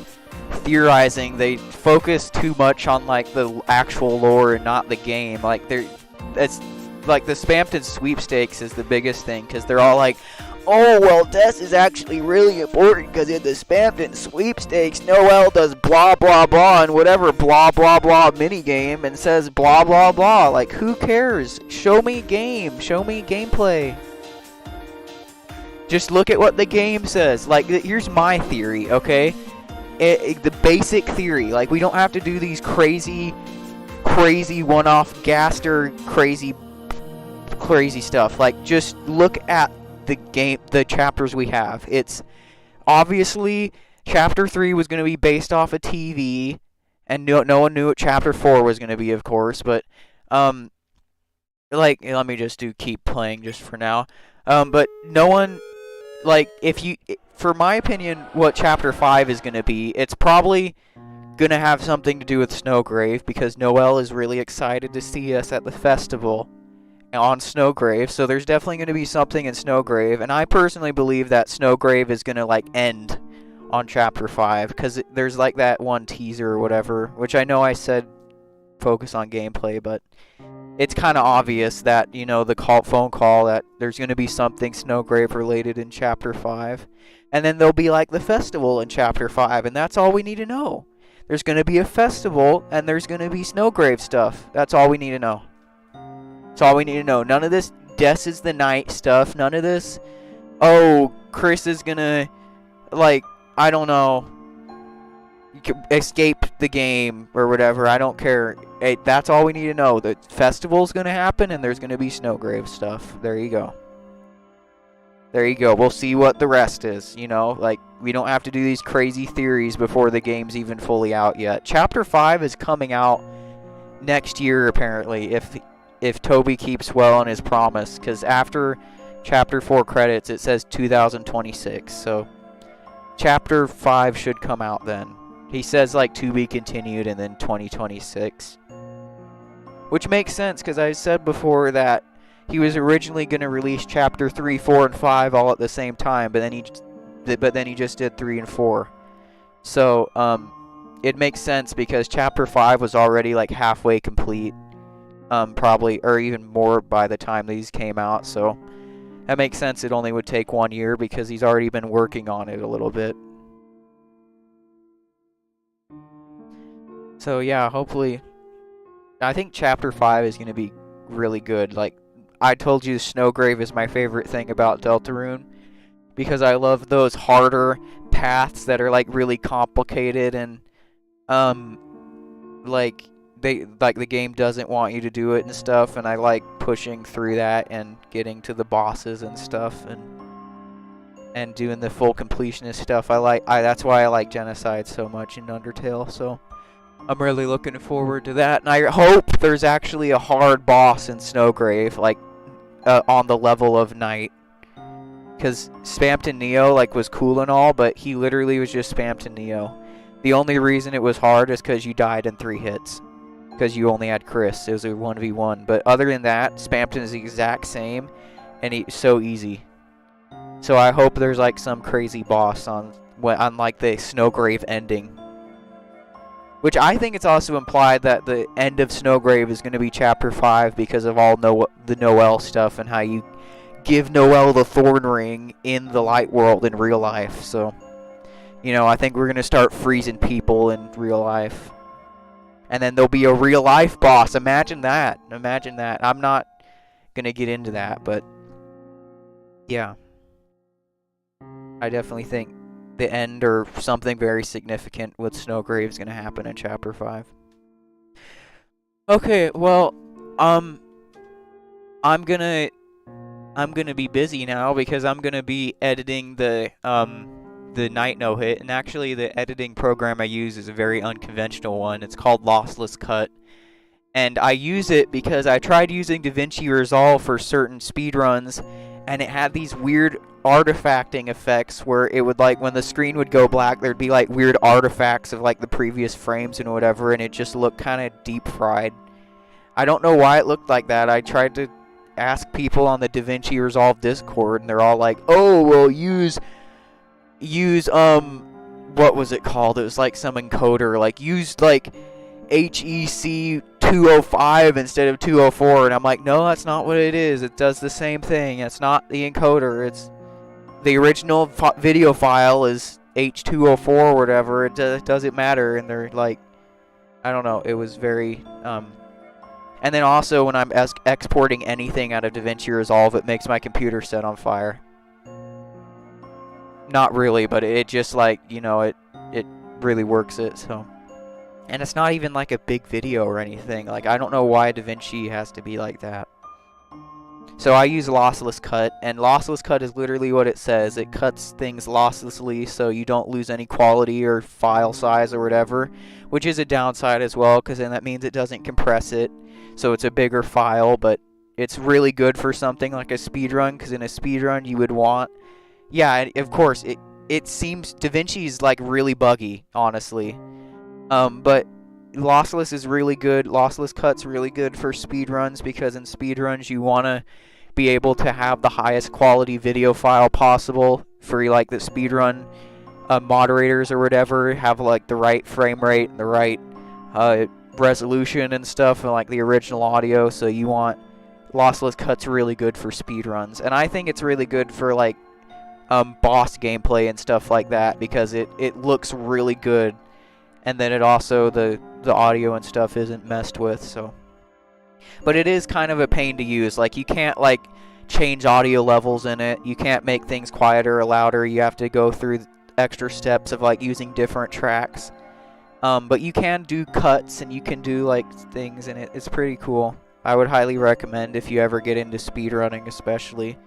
theorizing, they focus too much on like the actual lore and not the game. Like it's like the Spampton sweepstakes is the biggest thing because they're all like, oh well, this is actually really important because in the Spampton sweepstakes, Noel does blah blah blah and whatever blah blah blah minigame and says blah blah blah. Like, who cares? Show me game. Show me gameplay. Just look at what the game says. Like, here's my theory, okay? The basic theory. Like, we don't have to do these crazy one-off gaster crazy stuff. Like, just look at the chapters we have. It's obviously chapter 3 was going to be based off a TV, and no one knew what chapter 4 was going to be, of course, but like, let me just keep playing just for now. But no one, like, for my opinion, what chapter 5 is going to be, it's probably going to have something to do with Snowgrave, because Noel is really excited to see us at the festival on Snowgrave, so there's definitely going to be something in Snowgrave, and I personally believe that Snowgrave is going to, like, end on chapter 5, because there's, like, that one teaser or whatever, which I know I said focus on gameplay, but it's kind of obvious that, you know, the phone call, that there's going to be something Snowgrave related in chapter 5, and then there'll be, like, the festival in chapter 5, and that's all we need to know. There's going to be a festival, and there's going to be Snowgrave stuff. That's all we need to know. That's all we need to know. None of this Death is the Night stuff. None of this, oh, Chris is gonna, like, I don't know, escape the game or whatever. I don't care. That's all we need to know. The festival's gonna happen and there's gonna be Snowgrave stuff. There you go. There you go. We'll see what the rest is, you know? Like, we don't have to do these crazy theories before the game's even fully out yet. Chapter 5 is coming out next year, apparently, if Toby keeps well on his promise, because after chapter 4 credits it says 2026, so chapter 5 should come out then. He says, like, to be continued and then 2026, which makes sense because I said before that he was originally going to release chapter 3, 4, and 5 all at the same time, but then he just did 3 and 4, so it makes sense because chapter 5 was already like halfway complete. Probably, or even more by the time these came out, so that makes sense. It only would take 1 year because he's already been working on it a little bit. So yeah, hopefully, I think chapter 5 is going to be really good. Like, I told you, Snowgrave is my favorite thing about Deltarune, because I love those harder paths that are, like, really complicated and, like, the game doesn't want you to do it and stuff, and I like pushing through that and getting to the bosses and stuff, and doing the full completionist stuff. That's why I like Genocide so much in Undertale, so I'm really looking forward to that, and I hope there's actually a hard boss in Snowgrave, like, on the level of Night, because Spampton Neo, like, was cool and all, but he literally was just Spampton Neo. The only reason it was hard is because you died in 3 hits. Because you only had Chris. It was a 1v1. But other than that, Spampton is the exact same. And he's so easy. So I hope there's, like, some crazy boss on like, the Snowgrave ending. Which I think it's also implied that the end of Snowgrave is going to be chapter 5 because of all the Noel stuff and how you give Noel the thorn ring in the light world in real life. So, you know, I think we're going to start freezing people in real life. And then there'll be a real life boss. Imagine that. Imagine that. I'm not going to get into that, but yeah. I definitely think the end or something very significant with Snowgrave is going to happen in chapter 5. Okay, well, Um, I'm gonna be busy now because I'm gonna be editing the night no hit, and actually the editing program I use is a very unconventional one. It's called Lossless Cut. And I use it because I tried using DaVinci Resolve for certain speedruns, and it had these weird artifacting effects where it would, like, when the screen would go black, there'd be like weird artifacts of like the previous frames and whatever, and it just looked kind of deep fried. I don't know why it looked like that. I tried to ask people on the DaVinci Resolve Discord, and they're all like, "Oh, well, use what was it called? It was like some encoder, like use like HEC 205 instead of 204." And I'm like, "No, that's not what it is. It does the same thing. It's not the encoder. It's the original video file is H204 or whatever. It doesn't matter." And they're like, I don't know. It was very and then also when I'm exporting anything out of DaVinci Resolve, it makes my computer set on fire. Not really, but it just, like, you know, it really works it, so. And it's not even like a big video or anything. Like, I don't know why DaVinci has to be like that. So I use Lossless Cut, and Lossless Cut is literally what it says. It cuts things losslessly so you don't lose any quality or file size or whatever, which is a downside as well, because then that means it doesn't compress it, so it's a bigger file, but it's really good for something like a speedrun, because in a speedrun you would want... Yeah, of course, it seems DaVinci's like really buggy, honestly. But Lossless is really good. Lossless Cut's really good for speedruns, because in speedruns you want to be able to have the highest quality video file possible for like the speedrun moderators or whatever, have like the right frame rate and the right resolution and stuff, and like the original audio. So you want Lossless Cut's really good for speedruns, and I think it's really good for like boss gameplay and stuff like that, because it looks really good, and then it also the audio and stuff isn't messed with. So, but it is kind of a pain to use. Like, you can't like change audio levels in it. You can't make things quieter or louder. You have to go through extra steps of like using different tracks. But you can do cuts and you can do like things in it. It's pretty cool. I would highly recommend if you ever get into speedrunning, especially.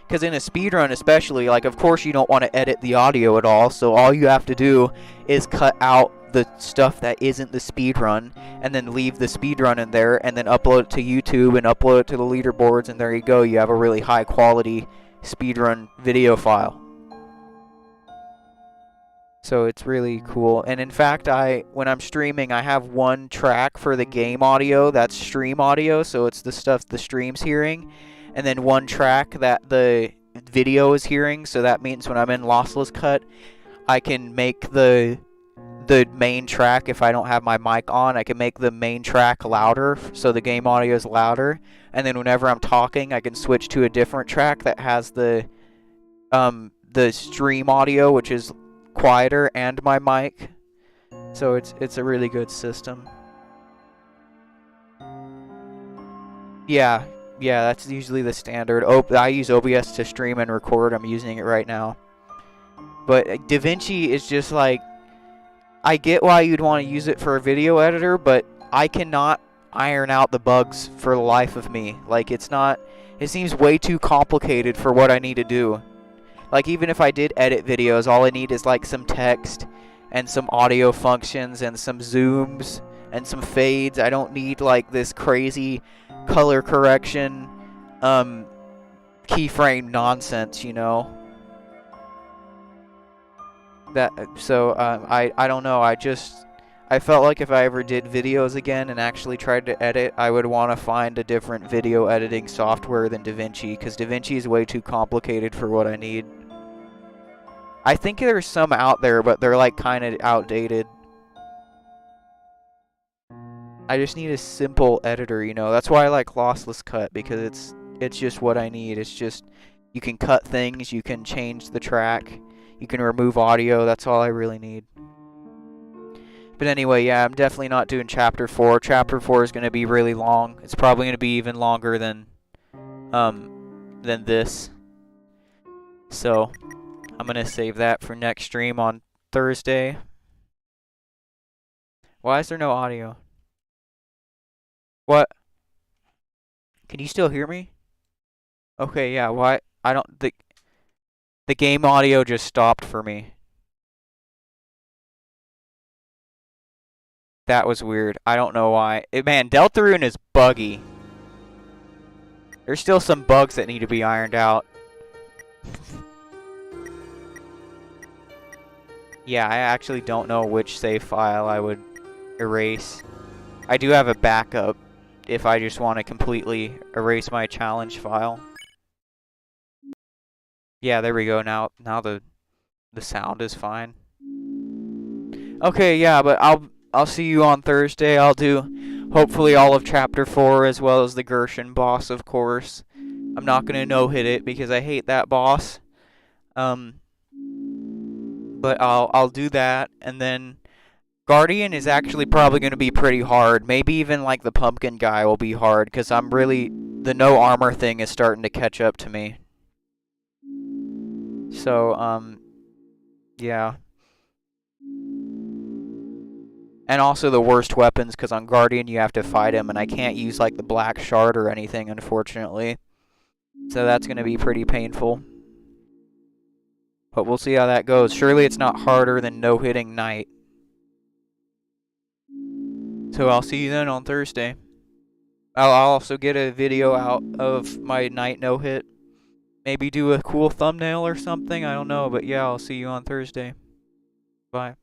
Because in a speedrun especially, like, of course you don't want to edit the audio at all, so all you have to do is cut out the stuff that isn't the speedrun, and then leave the speedrun in there, and then upload it to YouTube, and upload it to the leaderboards, and there you go, you have a really high quality speedrun video file. So it's really cool. And in fact, when I'm streaming, I have one track for the game audio, that's stream audio, so it's the stuff the stream's hearing, and then one track that the video is hearing, so that means when I'm in Lossless Cut, I can make the main track, if I don't have my mic on, I can make the main track louder, so the game audio is louder, and then whenever I'm talking, I can switch to a different track that has the stream audio, which is quieter, and my mic. So it's a really good system. Yeah, that's usually the standard. I use OBS to stream and record. I'm using it right now. But DaVinci is just like, I get why you'd want to use it for a video editor, but I cannot iron out the bugs for the life of me. Like, it seems way too complicated for what I need to do. Like, even if I did edit videos, all I need is like some text and some audio functions and some zooms and some fades. I don't need like this crazy color correction keyframe nonsense, you know. I don't know, I felt like if I ever did videos again and actually tried to edit, I would want to find a different video editing software than DaVinci, because DaVinci is way too complicated for what I need. I think there's some out there, but they're like kind of outdated. I just need a simple editor, you know. That's why I like Lossless Cut, because it's just what I need. It's just, you can cut things, you can change the track, you can remove audio. That's all I really need. But anyway, yeah, I'm definitely not doing Chapter 4. Chapter 4 is going to be really long. It's probably going to be even longer than this. So, I'm going to save that for next stream on Thursday. Why is there no audio? What? Can you still hear me? Okay, yeah, why? I don't. The game audio just stopped for me. That was weird. I don't know why. Man, Deltarune is buggy. There's still some bugs that need to be ironed out. Yeah, I actually don't know which save file I would erase. I do have a backup if I just want to completely erase my challenge file. Yeah, there we go. Now the sound is fine. Okay, yeah, but I'll see you on Thursday. I'll do hopefully all of chapter 4 as well as the Gershon boss, of course. I'm not gonna no-hit it because I hate that boss. But I'll do that, and then Guardian is actually probably gonna be pretty hard. Maybe even like the pumpkin guy will be hard because the no armor thing is starting to catch up to me. So yeah. And also the worst weapons, because on Guardian you have to fight him, and I can't use like the black shard or anything, unfortunately. So that's going to be pretty painful. But we'll see how that goes. Surely it's not harder than no-hitting Knight. So I'll see you then on Thursday. I'll also get a video out of my Knight no-hit. Maybe do a cool thumbnail or something, I don't know. But yeah, I'll see you on Thursday. Bye.